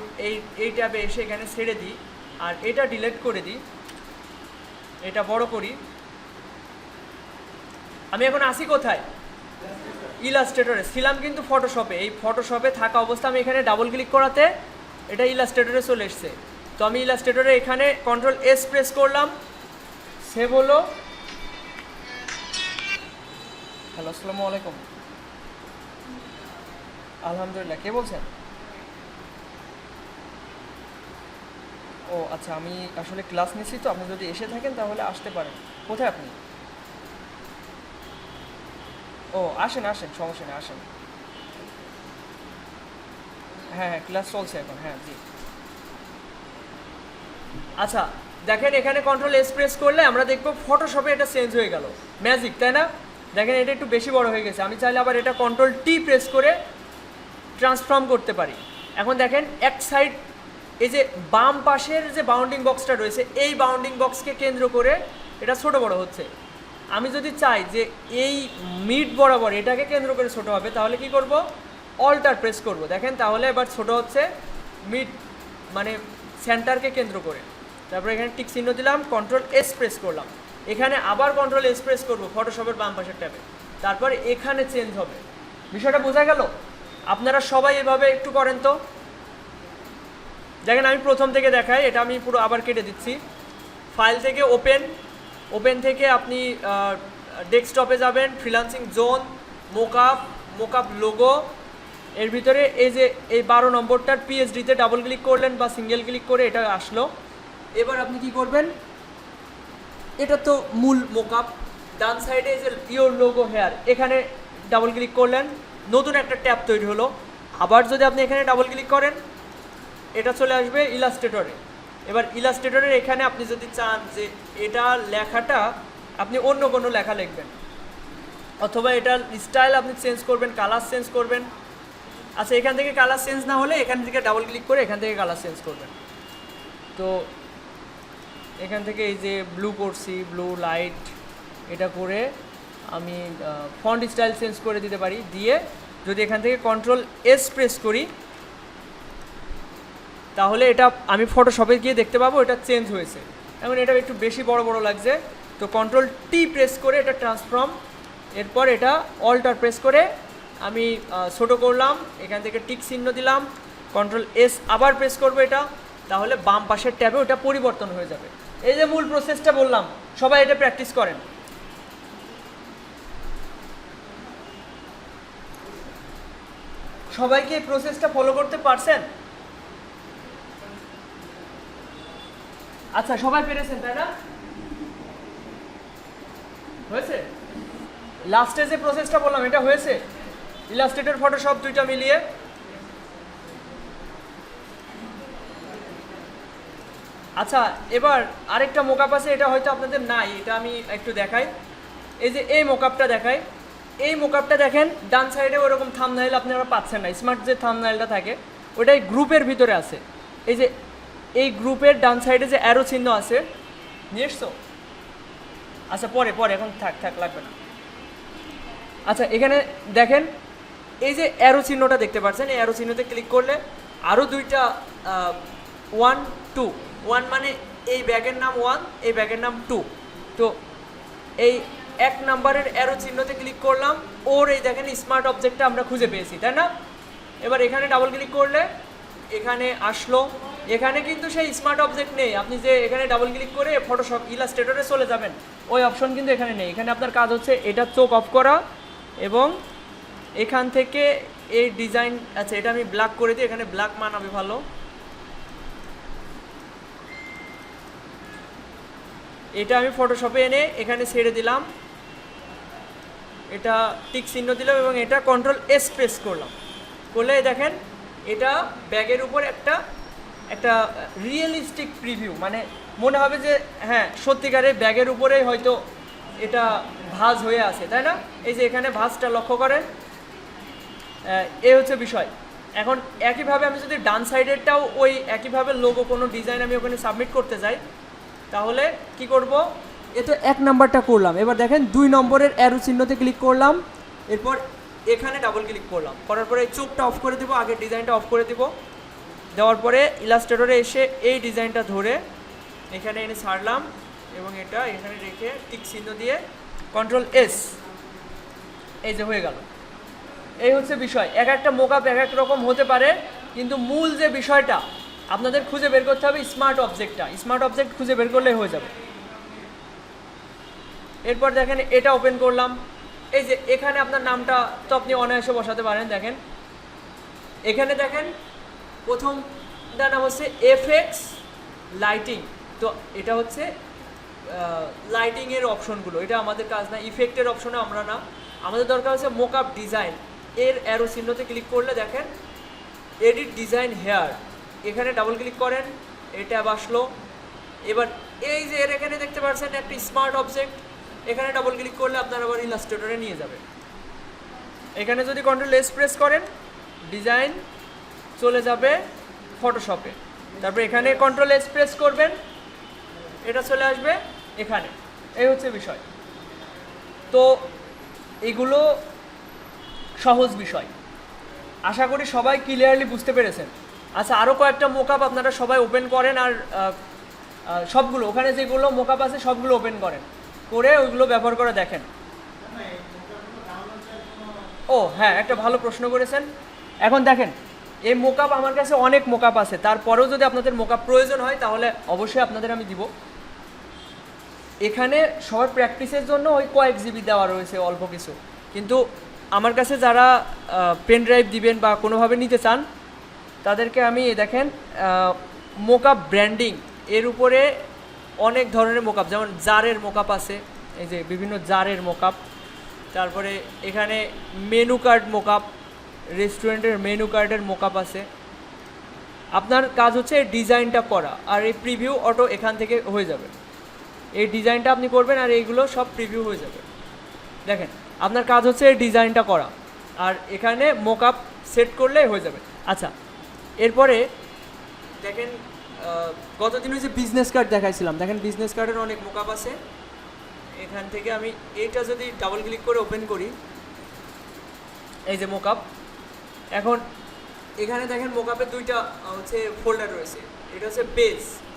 এই ট্যাবে এসে এখানে ছেড়ে দিই আর এটা ডিলিট করে দিই, এটা বড় করি। আমি এখন আসি কোথায়? ইলাস্ট্রেটরে ছিলাম কিন্তু ফটোশপে। এই ফটোশপে থাকা অবস্থা আমি এখানে ডাবল ক্লিক করাতে এটা ইলাস্ট্রেটরে চলে এসছে। তো আমি ইলাস্ট্রেটরে এখানে কন্ট্রোল এস প্রেস করলাম, সেভ হলো। হ্যালো, আসসালামু আলাইকুম। আলহামদুলিল্লাহ, কে বলছেন? ও আচ্ছা, আমি আসলে ক্লাস নিচ্ছি, তো আপনি যদি এসে থাকেন তাহলে আসতে পারেন। কোথায় আপনি? ও আসেন আসেন, সমস্যা নেই, আসেন। হ্যাঁ হ্যাঁ, ক্লাস চলছে এখন। হ্যাঁ জি। আচ্ছা দেখেন এখানে কন্ট্রোল এস প্রেস করলে আমরা দেখবো ফটোশপে এটা চেঞ্জ হয়ে গেল, ম্যাজিক, তাই না? দেখেন এটা একটু বেশি বড় হয়ে গেছে। আমি চাইলে আবার এটা কন্ট্রোল টি প্রেস করে ট্রান্সফর্ম করতে পারি। এখন দেখেন এক সাইড, এই যে বাম পাশের যে বাউন্ডিং বক্সটা রয়েছে, এই বাউন্ডিং বক্সকে কেন্দ্র করে এটা ছোট বড় হচ্ছে। আমি যদি চাই যে এই মিড বরাবর এটাকে কেন্দ্র করে ছোট হবে, তাহলে কি করব? অল্টার প্রেস করব। দেখেন তাহলে এবার ছোট হচ্ছে মিড, মানে সেন্টারকে কেন্দ্র করে। তারপরে এখানে টিক চিহ্ন দিলাম, কন্ট্রোল এস প্রেস করলাম। এখানে আবার কন্ট্রোল এস প্রেস করবো ফটোশপের বাম পাশের ট্যাবে, তারপরে এখানে চেঞ্জ হবে। বিষয়টা বোঝা গেল? আপনারা সবাই এভাবে একটু করেন তো। দেখেন আমি প্রথম থেকে দেখাই, এটা আমি পুরো আবার কেটে দিচ্ছি। ফাইল থেকে ওপেন থেকে আপনি ডেস্কটপে যাবেন, ফ্রিল্যান্সিং জোন, মোকআপ লোগো, এর ভিতরে এই যে এই 12 নম্বরটার পিএইচডিতে ডাবল ক্লিক করলেন বা সিঙ্গেল ক্লিক করে এটা আসলো। এবার আপনি কি করবেন? এটা তো মূল মোকআপ, ডান সাইডে এই যে ইওর লোগো হেয়ার, এখানে ডাবল ক্লিক করলেন, নতুন একটা ট্যাব তৈরি হলো। আবার যদি আপনি এখানে ডাবল ক্লিক করেন, এটা চলে আসবে ইলাস্ট্রেটরে। এবার ইলাস্ট্রেটরের এখানে আপনি যদি চান যে এটা লেখাটা আপনি অন্য কোনো লেখা লিখবেন, অথবা এটার স্টাইল আপনি চেঞ্জ করবেন, কালার চেঞ্জ করবেন। আচ্ছা এখান থেকে কালার চেঞ্জ না হলে এখান থেকে ডাবল ক্লিক করে এখান থেকে কালার চেঞ্জ করবেন। তো এখান থেকে এই যে ব্লু করছি, ব্লু লাইট, এটা করে আমি ফন্ট স্টাইল চেঞ্জ করে দিতে পারি। দিয়ে যদি এখান থেকে কন্ট্রোল এস প্রেস করি, তাহলে এটা আমি ফটোশপে গিয়ে দেখতে পাবো এটা চেঞ্জ হয়েছে। এখন এটা একটু বেশি বড় বড় লাগছে, তো কন্ট্রোল টি প্রেস করে এটা ট্রান্সফর্ম, এরপর এটা অল্টার প্রেস করে আমি ছোট করলাম, এখান থেকে টিক চিহ্ন দিলাম, কন্ট্রোল এস আবার প্রেস করবো এটা, তাহলে বাম পাশের ট্যাবে ওটা পরিবর্তন হয়ে যাবে। এই যে মূল প্রসেসটা বললাম, সবাই এটা প্র্যাকটিস করেন। সবাইকে এই প্রসেসটা ফলো করতে পারছেন? আচ্ছা সবাই পেরেছেন তাই না? হয়েছে? লাস্টে যে প্রসেসটা বললাম এটা হয়েছে? ইলাস্ট্রেটর, ফটোশপ দুইটা মিলিয়ে। আচ্ছা এবার আরেকটা মোকআপ আছে, এটা হয়তো আপনাদের নাই, এটা আমি একটু দেখাই। এই যে এই মোকআপটা দেখাই, এই মোকআপটা দেখেন ডান সাইডে ওরকম থাম্বনেইল আপনারা পাচ্ছেন না, স্মার্ট যে থাম্বনেইলটা থাকে ওটাই গ্রুপের ভিতরে আছে। এই যে এই গ্রুপের ডান সাইডে যে অ্যারো চিহ্ন আছে, নিয়ে এসছো? আচ্ছা পরে এখন থাক লাগবে না। আচ্ছা এখানে দেখেন এই যে অ্যারো চিহ্নটা দেখতে পাচ্ছেন, এই অ্যারো চিহ্নতে ক্লিক করলে আরও দুইটা 1 2, 1 মানে এই ব্যাগের নাম 1, এই ব্যাগের নাম 2। তো এই 1 নাম্বারের অ্যারো চিহ্নতে ক্লিক করলাম, ওর এই দেখেন স্মার্ট অবজেক্টটা আমরা খুঁজে পেয়েছি, তাই না? এবার এখানে ডাবল ক্লিক করলে এখানে আসলো, এখানে কিন্তু সেই স্মার্ট অবজেক্ট নেই, আপনি যে এখানে ডাবল ক্লিক করে ফটোশপ ইলাস্ট্রেটরে চলে যাবেন ওই অপশন কিন্তু এখানে নেই। এখানে আপনার কাজ হচ্ছে এটা চোখ অফ করা এবং এখান থেকে এই ডিজাইন, আচ্ছা এটা আমি ব্ল্যাক করে দিই, এখানে ব্ল্যাক মানাবে ভালো। এটা আমি ফটোশপে এনে এখানে ছেড়ে দিলাম, এটা টিক চিহ্ন দিলাম এবং এটা কন্ট্রোল এস প্রেস করলাম, করলে দেখেন এটা ব্যাগের উপর একটা রিয়েলিস্টিক প্রিভিউ, মানে মনে হবে যে হ্যাঁ সত্যিকারের ব্যাগের উপরেই হয়তো এটা ভাঁজ হয়ে আছে, তাই না? এই যে এখানে ভাঁজটা লক্ষ্য করেন, এ হচ্ছে বিষয়। এখন একইভাবে আমি যদি ডান সাইডেরটাও ওই একইভাবে লোগো কোনো ডিজাইন আমি ওখানে সাবমিট করতে যাই, তাহলে কি করব, এ তো 1 নাম্বারটা করলাম, এবার দেখেন 2 নম্বরের অ্যারো চিহ্নতে ক্লিক করলাম, এরপর এখানে ডাবল ক্লিক করলাম, করার পরে চোখটা অফ করে দেবো, আগে ডিজাইনটা অফ করে দেবো, দেওয়ার পরে ইলাস্ট্রেটরে এসে এই ডিজাইনটা ধরে এখানে এনে ছাড়লাম এবং এটা এখানে রেখে টিক চিহ্ন দিয়ে কন্ট্রোল এস, এই যে হয়ে গেল। এই হচ্ছে বিষয়। এক একটা মোকআপ এক এক রকম হতে পারে, কিন্তু মূল যে বিষয়টা আপনাদের খুঁজে বের করতে হবে স্মার্ট অবজেক্টটা, স্মার্ট অবজেক্ট খুঁজে বের করলেই হয়ে যাবে। এরপর দেখেন এটা ওপেন করলাম, এই যে এখানে আপনার নামটা তো আপনি অনায়াসে বসাতে পারেন। দেখেন এখানে দেখেন প্রথমটার নাম হচ্ছে এফএক্স লাইটিং, তো এটা হচ্ছে লাইটিংয়ের অপশনগুলো, এটা আমাদের কাজ না, ইফেক্টের অপশনে আমরা না, আমাদের দরকার হচ্ছে মোকআপ ডিজাইন। এর অ্যারো চিহ্নতে ক্লিক করলে দেখেন এডিট ডিজাইন হেয়ার, এখানে ডাবল ক্লিক করেন, এটা আসলো। এবার এই যে এর এখানে দেখতে পাচ্ছেন একটা স্মার্ট অবজেক্ট, এখানে ডাবল ক্লিক করলে আপনার আবার ইলাস্ট্রেটরে নিয়ে যাবে। এখানে যদি কন্ট্রোল এস প্রেস করেন ডিজাইন চলে যাবে ফটোশপে, তারপরে এখানে কন্ট্রোল এস প্রেস করবেন, এটা চলে আসবে এখানে। এই হচ্ছে বিষয়। তো এগুলো সহজ বিষয়, আশা করি সবাই ক্লিয়ারলি বুঝতে পেরেছেন। আচ্ছা, আরও কয়েকটা মোকআপ আপনারা সবাই ওপেন করেন, আর সবগুলো ওখানে যেগুলো মোকআপ আছে সবগুলো ওপেন করেন, করে ওইগুলো ব্যবহার করে দেখেন। ও হ্যাঁ, একটা ভালো প্রশ্ন করেছেন। এখন দেখেন এই মোকআপ আমার কাছে অনেক মোকআপ আছে, তারপরেও যদি আপনাদের মোকআপ প্রয়োজন হয় তাহলে অবশ্যই আপনাদের আমি দিব। এখানে সবার প্র্যাকটিসের জন্য ওই কয়েক জিবি দেওয়া রয়েছে অল্প কিছু, কিন্তু আমার কাছে যারা পেন ড্রাইভ দিবেন বা কোনোভাবে নিতে চান তাদেরকে আমি দেখেন মোকআপ ব্র্যান্ডিং এর উপরে অনেক ধরনের মোকআপ, যেমন জারের মোকআপ আছে, এই যে বিভিন্ন জারের মোকআপ, তারপরে এখানে মেনু কার্ড মোকআপ, রেস্টুরেন্টের মেনু কার্ডের মোকআপ আছে। আপনার কাজ হচ্ছে এই ডিজাইনটা করা, আর এই প্রিভিউ অটো এখান থেকে হয়ে যাবে। এই ডিজাইনটা আপনি করবেন আর এইগুলো সব প্রিভিউ হয়ে যাবে। দেখেন আপনার কাজ হচ্ছে এই ডিজাইনটা করা, আর এখানে মোকআপ সেট করলে হয়ে যাবে। আচ্ছা, এরপরে দেখেন গতদিন ওই যে বিজনেস কার্ড দেখাইছিলাম, দেখেন বিজনেস কার্ডের অনেক মোকআপ আছে। এখান থেকে আমি এইটা যদি ডাবল ক্লিক করে ওপেন করি, এই যে মোকআপ, এখন এখানে দেখেন মোকআপের দুইটা হচ্ছে ফোল্ডার রয়েছে। এটা হচ্ছে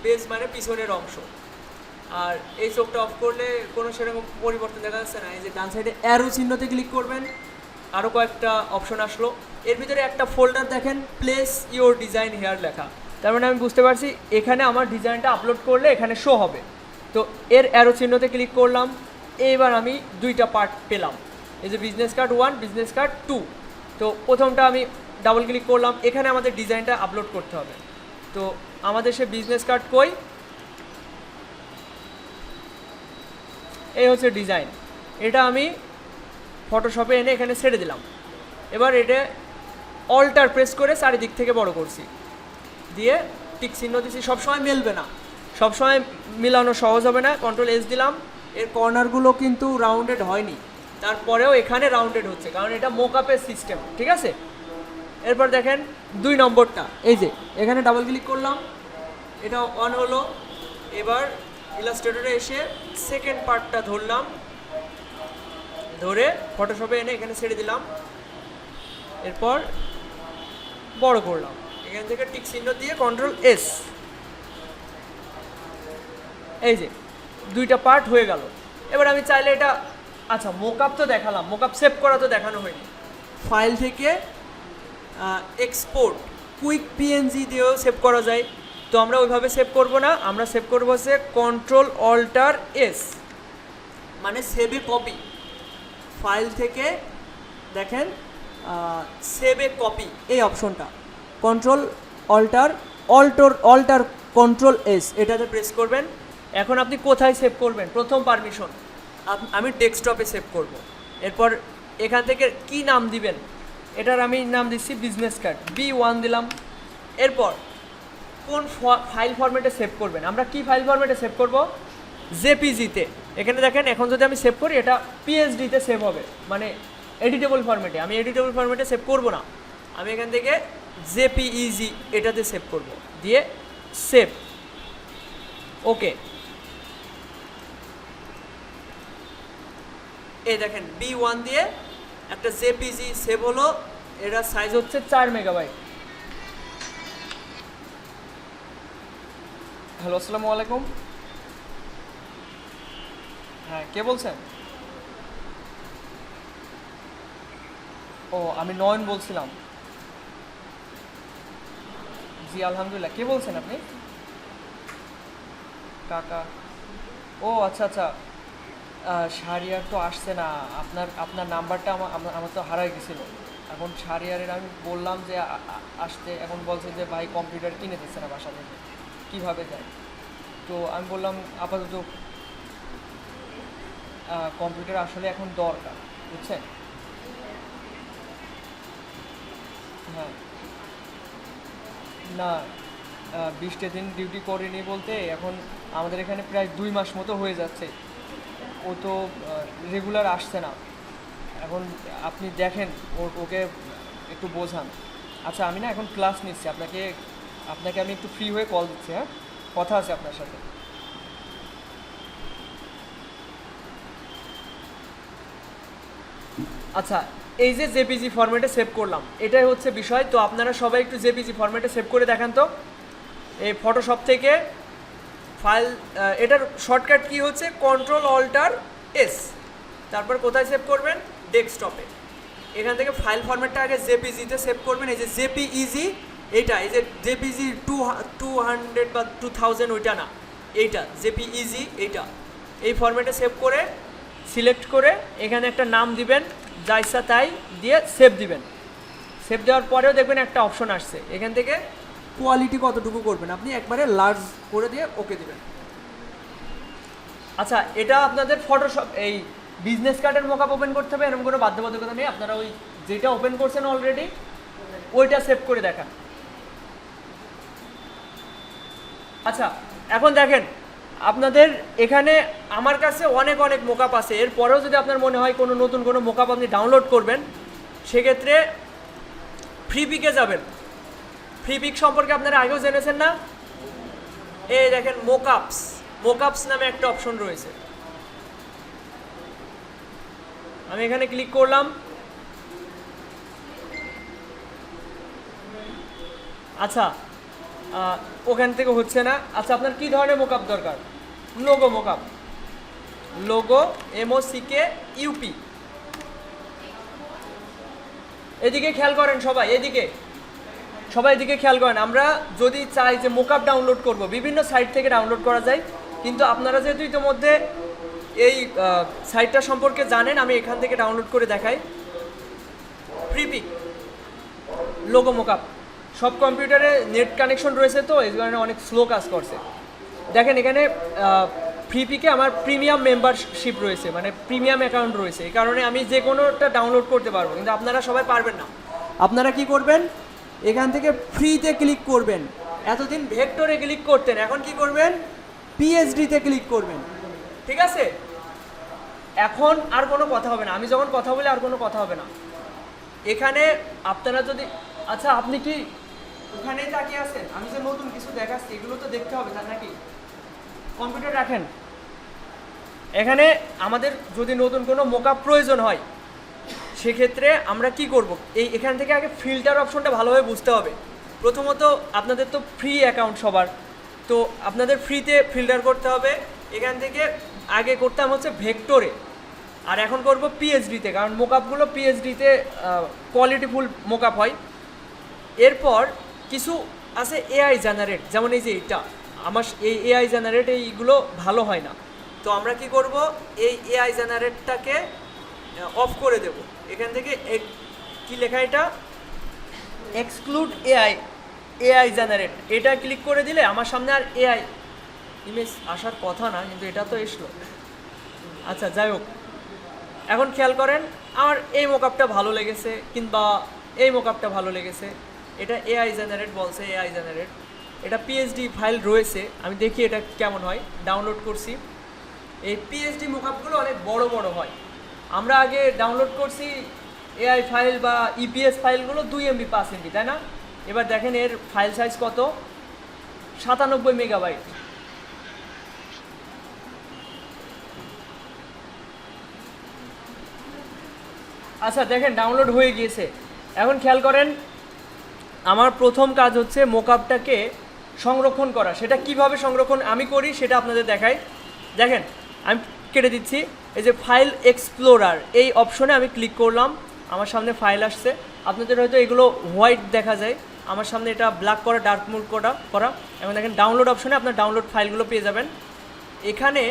বেস মানে পিছনের অংশ, আর এই চোখটা অফ করলে কোনো সেরকম পরিবর্তন দেখা যাচ্ছে না। এই যে ডান সাইডে অ্যারো চিহ্নতে ক্লিক করবেন, আরও কয়েকটা অপশন আসলো, এর ভিতরে একটা ফোল্ডার দেখেন প্লেস ইওর ডিজাইন হেয়ার লেখা, তার মানে আমি বুঝতে পারছি এখানে আমার ডিজাইনটা আপলোড করলে এখানে শো হবে। তো এর অ্যারো চিহ্নতে ক্লিক করলাম, এইবার আমি দুইটা পার্ট পেলাম, এই যে বিজনেস কার্ড 1, বিজনেস কার্ড 2। তো প্রথমটা আমি ডাবল ক্লিক করলাম, এখানে আমাদের ডিজাইনটা আপলোড করতে হবে। তো আমাদের সে বিজনেস কার্ড কই, এই হচ্ছে ডিজাইন, এটা আমি ফটোশপে এনে এখানে ছেড়ে দিলাম। এবার এটা অল্টার প্রেস করে চারিদিক থেকে বড় করছি, দিয়ে টিক চিহ্ন দিচ্ছি। সবসময় মেলবে না, সবসময় মিলানো সহজ হবে না। কন্ট্রোল এস দিলাম, এর কর্নারগুলো কিন্তু রাউন্ডেড হয়নি, তারপরেও এখানে রাউন্ডেড হচ্ছে কারণ এটা মোকআপের সিস্টেম, ঠিক আছে। এরপর দেখেন 2 নম্বরটা, এই যে এখানে ডাবল ক্লিক করলাম, এটা অন হলো। এবার ইলাস্ট্রেটরে এসে সেকেন্ড পার্টটা ধরলাম, ধরে ফটোশপে এনে এখানে ছেড়ে দিলাম, এরপর বড় করলাম, এখান থেকে টিক চিহ্ন দিয়ে কন্ট্রোল এস, এই যে দুইটা পার্ট হয়ে গেল। এবার আমি চাইলে এটা, আচ্ছা মোকআপ তো দেখালাম, মোকআপ সেভ করা তো দেখানো হয়নি। ফাইল থেকে এক্সপোর্ট কুইক পিএনজি দিয়েও সেভ করা যায়, তো আমরা ওইভাবে সেভ করব না, আমরা সেভ করবো হচ্ছে Ctrl-Alt-S, মানে সেভ এ কপি। ফাইল থেকে দেখেন সেভ এ কপি এই অপশনটা, Ctrl-Alt-S এটাতে প্রেস করবেন। এখন আপনি কোথায় সেভ করবেন? প্রথম পারমিশন আমি ডেস্কটপে সেভ করব। এরপর এখান থেকে কি নাম দিবেন? এটার আমি নাম দিচ্ছি বিজনেস কার্ড, B1 দিলাম। এরপর কোন ফাইল ফরম্যাটে সেভ করবেন? আমরা কি ফাইল ফরম্যাটে সেভ করব? জেপিজিতে। এখানে দেখেন এখন যদি আমি সেভ করি এটা পিএসডিতে সেভ হবে, মানে এডিটেবল ফরম্যাটে। আমি এডিটেবল ফরম্যাটে সেভ করব না, আমি এখান থেকে জেপিইজি এটাতে সেভ করব, দিয়ে সেভ। ওকে, এই দেখেন B1 দিয়ে একটা জেপিজি সেভ হলো। এটার সাইজ হচ্ছে 4 মেগাবাইট। হ্যালো, আসসালামু আলাইকুম। হ্যাঁ, কে বলছেন? ও, আমি নয়ন বলছিলাম। জি আলহামদুলিল্লাহ। কে বলছেন আপনি? কাকা। ও আচ্ছা আচ্ছা, শাহরিয়ার তো আসছে না। আপনার নাম্বারটা আমার তো হারাই গেছিলো। এখন শাহরিয়ারের আমি বললাম যে আসতে, এখন বলছে যে ভাই কম্পিউটার কিনে দিচ্ছে না বাসা থেকে, কীভাবে যায়? তো আমি বললাম আপাতত কম্পিউটার আসলে এখন দরকার, বুঝছেন? হ্যাঁ, না 20টা দিন ডিউটি করিনি বলতে এখন আমাদের এখানে প্রায় 2 মাস মতো হয়ে যাচ্ছে। ও তো রেগুলার আসছে না। এখন আপনি দেখেন ওকে একটু বোঝান। আচ্ছা, আমি না এখন ক্লাস নিচ্ছি, আপনাকে আমি একটু ফ্রি হয়ে কল দিচ্ছি। হ্যাঁ, কথা আছে আপনার সাথে। আচ্ছা, এই যে জেপিজি ফরম্যাটে সেভ করলাম, এটাই হচ্ছে বিষয়। তো আপনারা সবাই একটু জেপিজি ফরম্যাটে সেভ করে দেখান তো। এই ফটোশপ থেকে ফাইল, এটার শর্টকাট কি হচ্ছে? Ctrl-Alt-S। তারপর কোথায় সেভ করবেন? ডেস্কটপে। এখান থেকে ফাইল ফরম্যাটটা আগে জেপিজিতে সেভ করবেন। এই যে জেপিইজি, এইটা, এই যে জেপিজি 200 বা 2000 ওইটা না, এইটা জেপিইজি, এইটা। এই ফরম্যাটে সেভ করে সিলেক্ট করে এখানে একটা নাম দিবেন, যা ইচ্ছা তাই দিয়ে সেভ দিবেন। সেভ দেওয়ার পরেও দেখবেন একটা অপশন আসছে, এখান থেকে কোয়ালিটি কতটুকু করবেন আপনি একবারে লার্জ করে দিয়ে ওকে দিবেন। আচ্ছা, এটা আপনাদের ফটোশপ এই বিজনেস কার্ডের মকআপ ওপেন করতে হবে এরকম কোনো বাধ্যবাধকতা নেই। আপনারা ওই যেটা ওপেন করছেন অলরেডি ওইটা সেভ করে দেখান। আচ্ছা, এখন দেখেন আপনাদের এখানে আমার কাছে অনেক মোকআপ আছে। এরপরেও যদি আপনার মনে হয় কোনো নতুন কোনো মোকআপ আপনি ডাউনলোড করবেন, সেক্ষেত্রে ফ্রিপিকে যাবেন। ফ্রিপিক সম্পর্কে আপনারা আগেও জেনেছেন না? এই দেখেন মোকআপস নামে একটা অপশন রয়েছে। আমি এখানে ক্লিক করলাম। আচ্ছা, ওখান থেকে হচ্ছে না। আচ্ছা, আপনার কি ধরনের মোকআপ দরকার? Logo mockup, logo MOCKUP। এদিকে খেয়াল করেন সবাই, এদিকে খেয়াল করেন। আমরা যদি চাই যে মোকআপ ডাউনলোড করব, বিভিন্ন সাইট থেকে ডাউনলোড করা যায়, কিন্তু আপনারা যেহেতু ইতিমধ্যে এই সাইটটা সম্পর্কে জানেন, আমি এখান থেকে ডাউনলোড করে দেখাই। Freepik logo mockup. সব কম্পিউটারে নেট কানেকশন রয়েছে, তো এই কারণে অনেক স্লো কাজ করছে। দেখেন এখানে ফ্রিপিকে আমার প্রিমিয়াম মেম্বারশিপ রয়েছে, মানে প্রিমিয়াম অ্যাকাউন্ট রয়েছে। এই কারণে আমি যে কোনোটা ডাউনলোড করতে পারবো, কিন্তু আপনারা সবাই পারবেন না। আপনারা কি করবেন? এখান থেকে ফ্রিতে ক্লিক করবেন। এতদিন ভেক্টরে ক্লিক করতেন, এখন কি করবেন? পিএইচডিতে ক্লিক করবেন। ঠিক আছে? এখন আর কোনো কথা হবে না। আমি যখন কথা বলি আর কোনো কথা হবে না। এখানে আপনারা যদি, আচ্ছা আপনি কি ওখানেই তাকিয়ে আছেন? আমি যে নতুন কিছু দেখাচ্ছি এগুলো তো দেখতে হবে নাকি? কম্পিউটার রাখেন। এখানে আমাদের যদি নতুন কোনো মোকআপ প্রয়োজন হয়, সেক্ষেত্রে আমরা কি করব? এখান থেকে আগে ফিল্টার অপশনটা ভালোভাবে বুঝতে হবে। প্রথমত আপনাদের তো ফ্রি অ্যাকাউন্ট সবার, তো আপনাদের ফ্রিতে ফিল্টার করতে হবে। এখান থেকে আগে করতাম হচ্ছে ভেক্টরে, আর এখন করব পিএইচডিতে, কারণ মোকআপগুলো পিএইচডিতে কোয়ালিটিফুল মোকআপ হয়। এরপর কিছু আছে এআই জেনারেট, যেমন এই যে এটা আমার এই এআই জেনারেট এইগুলো ভালো হয় না। তো আমরা কি করব, এই এআই জেনারেটটাকে অফ করে দেব। এখান থেকে কি লেখা এটা, এক্সক্লুড এআই জেনারেট, এটা ক্লিক করে দিলে আমার সামনে আর এআই ইমেজ আসার কথা না, কিন্তু এটা তো এসলো। আচ্ছা যাই হোক, এখন খেয়াল করেন আমার এই মোকআপটা ভালো লেগেছে কিংবা এই মোকআপটা ভালো লেগেছে, এটা এআই জেনারেট বলছে, এআই জেনারেট, এটা পিএইচডি ফাইল রয়েছে, আমি দেখি এটা কেমন হয়। ডাউনলোড করছি, এই পিএইচডি মোকআপগুলো অনেক বড় বড় হয়। আমরা আগে ডাউনলোড করছি এআই ফাইল বা ইপিএস ফাইলগুলো 2 MB 5 MB, তাই না? এবার দেখেন এর ফাইল সাইজ কত, 97 মেগাবাইট। আচ্ছা দেখেন ডাউনলোড হয়ে গিয়েছে। এখন খেয়াল করেন আমার প্রথম কাজ হচ্ছে মোকআপটাকে সংরক্ষণ করা। সেটা কিভাবে সংরক্ষণ আমি করি সেটা আপনাদের দেখাই। দেখেন আমি কেটে দিচ্ছি, এই যে ফাইল এক্সপ্লোরার এই অপশনে আমি ক্লিক করলাম, আমার সামনে ফাইল আসছে। আপনাদের হয়তো এগুলো হোয়াইট দেখা যায়, আমার সামনে এটা ব্ল্যাক করা, ডার্ক মোড করা। এখন দেখেন ডাউনলোড অপশনে আপনার ডাউনলোড ফাইলগুলো পেয়ে যাবেন। এখানে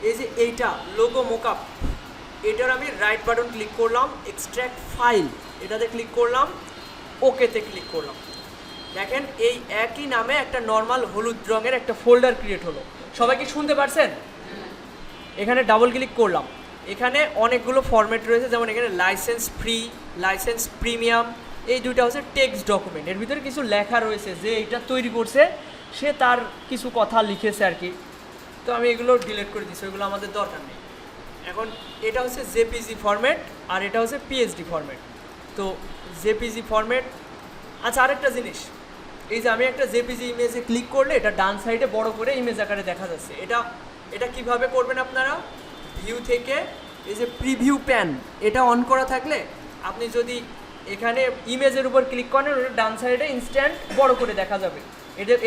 এই যে এইটা লোগো মোকআপ, এটার আমি রাইট বাটন ক্লিক করলাম, এক্সট্র্যাক্ট ফাইল এটাতে ক্লিক করলাম, ওকেতে ক্লিক করলাম। দেখেন এই একই নামে একটা নর্মাল হলুদ রঙের একটা ফোল্ডার ক্রিয়েট হলো। সবাই কি শুনতে পারছেন? এখানে ডাবল ক্লিক করলাম, এখানে অনেকগুলো ফরম্যাট রয়েছে, যেমন এখানে লাইসেন্স ফ্রি, লাইসেন্স প্রিমিয়াম, এই দুইটা হচ্ছে টেক্সট ডকুমেন্ট। এর ভিতরে কিছু লেখা রয়েছে, যে এটা তৈরি করছে সে তার কিছু কথা লিখেছে আর কি। তো আমি এগুলো ডিলিট করে দিচ্ছি, ওইগুলো আমাদের দরকার নেই। এখন এটা হচ্ছে জেপিজি ফরম্যাট আর এটা হচ্ছে পিএইচডি ফরম্যাট। তো জেপিজি ফরম্যাট, আচ্ছা আরেকটা জিনিস, এই যে আমি একটা জেপিজি ইমেজে ক্লিক করলে এটা ডান সাইডে বড় করে ইমেজ আকারে দেখা যাচ্ছে। এটা কিভাবে করবেন আপনারা, ভিউ থেকে এই যে প্রিভিউ প্যান এটা অন করা থাকলে আপনি যদি এখানে ইমেজের উপর ক্লিক করেন ওটা ডান সাইডে ইনস্ট্যান্ট বড় করে দেখা যাবে।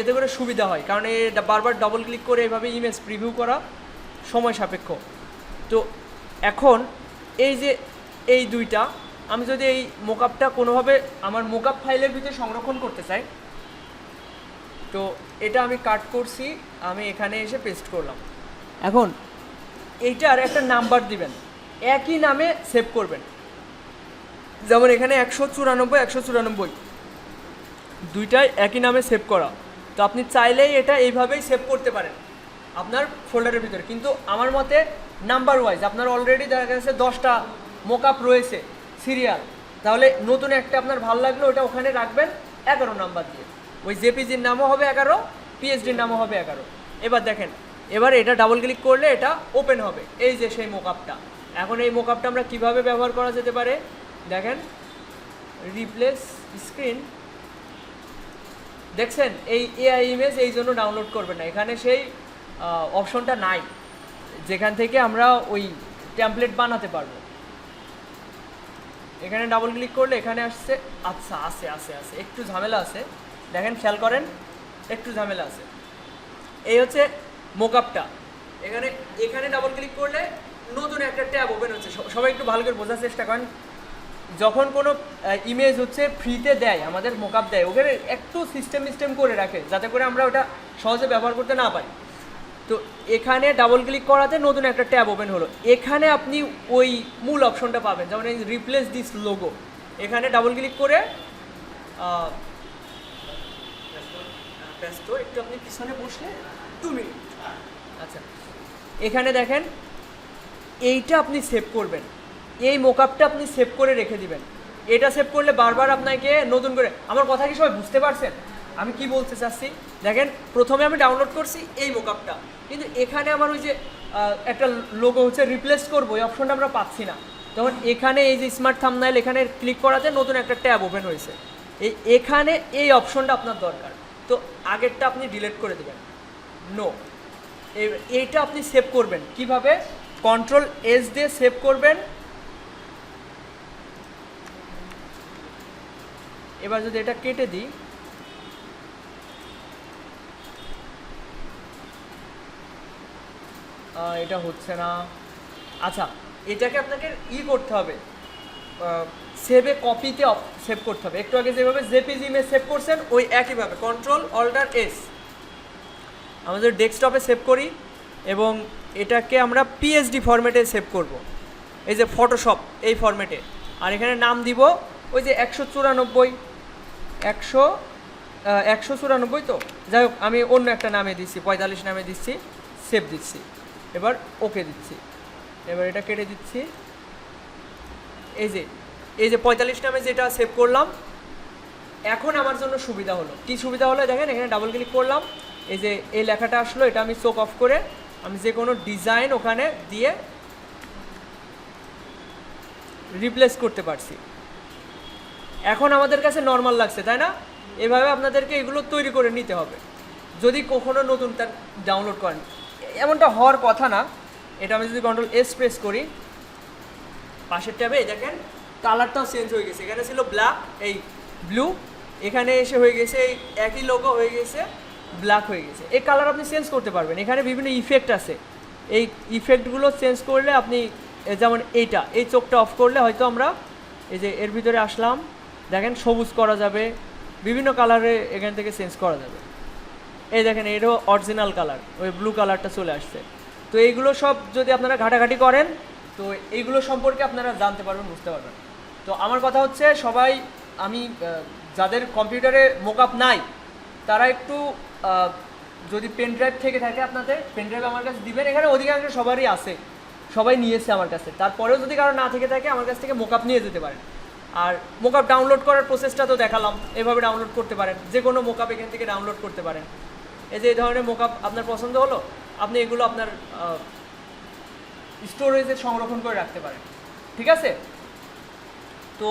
এতে করে সুবিধা হয়, কারণ এটা বারবার ডবল ক্লিক করে এভাবে ইমেজ প্রিভিউ করা সময় সাপেক্ষ। তো এখন এই যে এই দুইটা আমি যদি এই মোকআপটা কোনোভাবে আমার মোকআপ ফাইলের ভিতরে সংরক্ষণ করতে চাই, তো এটা আমি কাট করছি, আমি এখানে এসে পেস্ট করলাম। এখন এইটার একটা নাম্বার দিবেন, একই নামে সেভ করবেন। যেমন এখানে 194 দুইটাই একই নামে সেভ করা। তো আপনি চাইলেই এটা এইভাবেই সেভ করতে পারেন আপনার ফোল্ডারের ভিতরে, কিন্তু আমার মতে নাম্বার ওয়াইজ আপনার অলরেডি দেখা গেছে 10টা মোকআপ রয়েছে সিরিয়াল, তাহলে নতুন একটা আপনার ভালো লাগলো ওটা ওখানে রাখবেন 11 নাম্বার দিয়ে, ওই জেপিজির নামও হবে 11, পিএইচডির নামও হবে 11। এবার দেখেন, এবার এটা ডাবল ক্লিক করলে এটা ওপেন হবে, এই যে সেই মোকআপটা। এখন এই মোকআপটা আমরা কিভাবে ব্যবহার করা যেতে পারে দেখেন, রিপ্লেস স্ক্রিন, দেখছেন এই এআই ইমেজ এই জন্য ডাউনলোড করবেন না, এখানে সেই অপশনটা নাই যেখান থেকে আমরা ওই টেমপ্লেট বানাতে পারবো। এখানে ডাবল ক্লিক করলে এখানে আসছে, আচ্ছা আছে একটু ঝামেলা আছে, দেখেন খেয়াল করেন একটু ঝামেলা আছে। এই হচ্ছে মোকআপটা, এখানে ডাবল ক্লিক করলে নতুন একটা ট্যাব ওপেন হচ্ছে। সবাই একটু ভালো করে বোঝার চেষ্টা করেন, যখন কোনো ইমেজ হচ্ছে ফ্রিতে দেয়, আমাদের মোকআপ দেয়, ওখানে একটু সিস্টেম করে রাখে যাতে করে আমরা ওটা সহজে ব্যবহার করতে না পারি। তো এখানে ডাবল ক্লিক করাতে নতুন একটা ট্যাব ওপেন হলো, এখানে আপনি ওই মূল অপশনটা পাবেন, যেমন এই রিপ্লেস দিস লোগো, এখানে ডাবল ক্লিক করে ব্যস্ত একটু আপনি পিছনে বসলে 2 মিনিট। আচ্ছা এখানে দেখেন এইটা আপনি সেভ করবেন, এই মোকআপটা আপনি সেভ করে রেখে দিবেন। এটা সেভ করলে বারবার আপনাকে নতুন করে, আমার কথা কি সবাই বুঝতে পারছেন আমি কি বলতে চাচ্ছি? দেখেন প্রথমে আমি ডাউনলোড করছি এই মোকআপটা, কিন্তু এখানে আমার ওই যে একটা লোগো হচ্ছে রিপ্লেস করবো এই অপশনটা আমরা পাচ্ছি না। তখন এখানে এই যে স্মার্ট থাম্বনেইল এখানে ক্লিক করাতে নতুন একটা ট্যাব ওপেন হয়েছে, এখানে এই অপশনটা আপনার দরকার। তো আগেরটা আপনি ডিলিট করে দেবেন, নো। এইটা আপনি সেভ করবেন কিভাবে, Ctrl+S দিয়ে সেভ করবেন। এবার যদি এটা কেটে দিই, এটা হচ্ছে না। আচ্ছা এটাকে আপনাকে করতে হবে, সেভ করতে হবে। একটু আগে যেভাবে জেপিজি ইমেজ সেভ করছেন ওই একইভাবে কন্ট্রোল অল্টার এস আমাদের ডেস্কটপে সেভ করি এবং এটাকে আমরা পিএসডি ফরম্যাটে সেভ করব, এই যে ফটোশপ এই ফরম্যাটে। আর এখানে নাম দিব ওই যে 194 তো যাই হোক, আমি অন্য একটা নামে দিচ্ছি, 45 নামে দিচ্ছি, সেভ দিচ্ছি, এবার ওকে দিচ্ছি, এবার এটা কেটে দিচ্ছি। এই যে 45 নামে যেটা সেভ করলাম, এখন আমার জন্য সুবিধা হলো, কি সুবিধা হলো দেখেন, এখানে ডাবল ক্লিক করলাম, এই যে এই লেখাটা আসলো, এটা আমি চোখ অফ করে আমি যে কোনো ডিজাইন ওখানে দিয়ে রিপ্লেস করতে পারছি। এখন আমাদের কাছে নর্মাল লাগছে, তাই না? এভাবে আপনাদেরকে এগুলো তৈরি করে নিতে হবে যদি কখনো নতুন তার ডাউনলোড করেন। এমনটা হওয়ার কথা না। এটা আমি যদি কন্ট্রোল এস প্রেস করি, পাশের ট্যাবে দেখেন কালারটাও চেঞ্জ হয়ে গেছে। এখানে ছিল ব্ল্যাক, এই ব্লু, এখানে এসে হয়ে গেছে এই একই লোগো হয়ে গেছে ব্ল্যাক হয়ে গেছে। এই কালার আপনি চেঞ্জ করতে পারবেন। এখানে বিভিন্ন ইফেক্ট আছে, এই ইফেক্টগুলো চেঞ্জ করলে আপনি, যেমন এইটা, এই চোখটা অফ করলে হয়তো আমরা এই যে এর ভিতরে আসলাম, দেখেন সবুজ করা যাবে, বিভিন্ন কালারে এখান থেকে চেঞ্জ করা যাবে। এই দেখেন এটাও অরিজিনাল কালার, ওই ব্লু কালারটা চলে আসছে। তো এইগুলো সব যদি আপনারা ঘাটাঘাটি করেন তো এইগুলো সম্পর্কে আপনারা জানতে পারবেন, বুঝতে পারবেন। তো আমার কথা হচ্ছে সবাই, আমি যাদের কম্পিউটারে মোকআপ নাই তারা একটু যদি পেন ড্রাইভ থেকে থাকে আপনাদের, পেন ড্রাইভ আমার কাছে দিবেন। এখানে অধিকাংশ সবারই আছে, সবাই নিয়েছে আমার কাছে। তারপরেও যদি কারো না থেকে থাকে আমার কাছ থেকে মোকআপ নিয়ে যেতে পারেন। আর মোকআপ ডাউনলোড করার প্রসেসটা তো দেখালাম, এভাবে ডাউনলোড করতে পারেন, যে কোনো মোকআপ এখান থেকে ডাউনলোড করতে পারেন। এই যে এই ধরনের মোকআপ আপনার পছন্দ হলো, আপনি এগুলো আপনার স্টোরেজে সংরক্ষণ করে রাখতে পারেন, ঠিক আছে? তো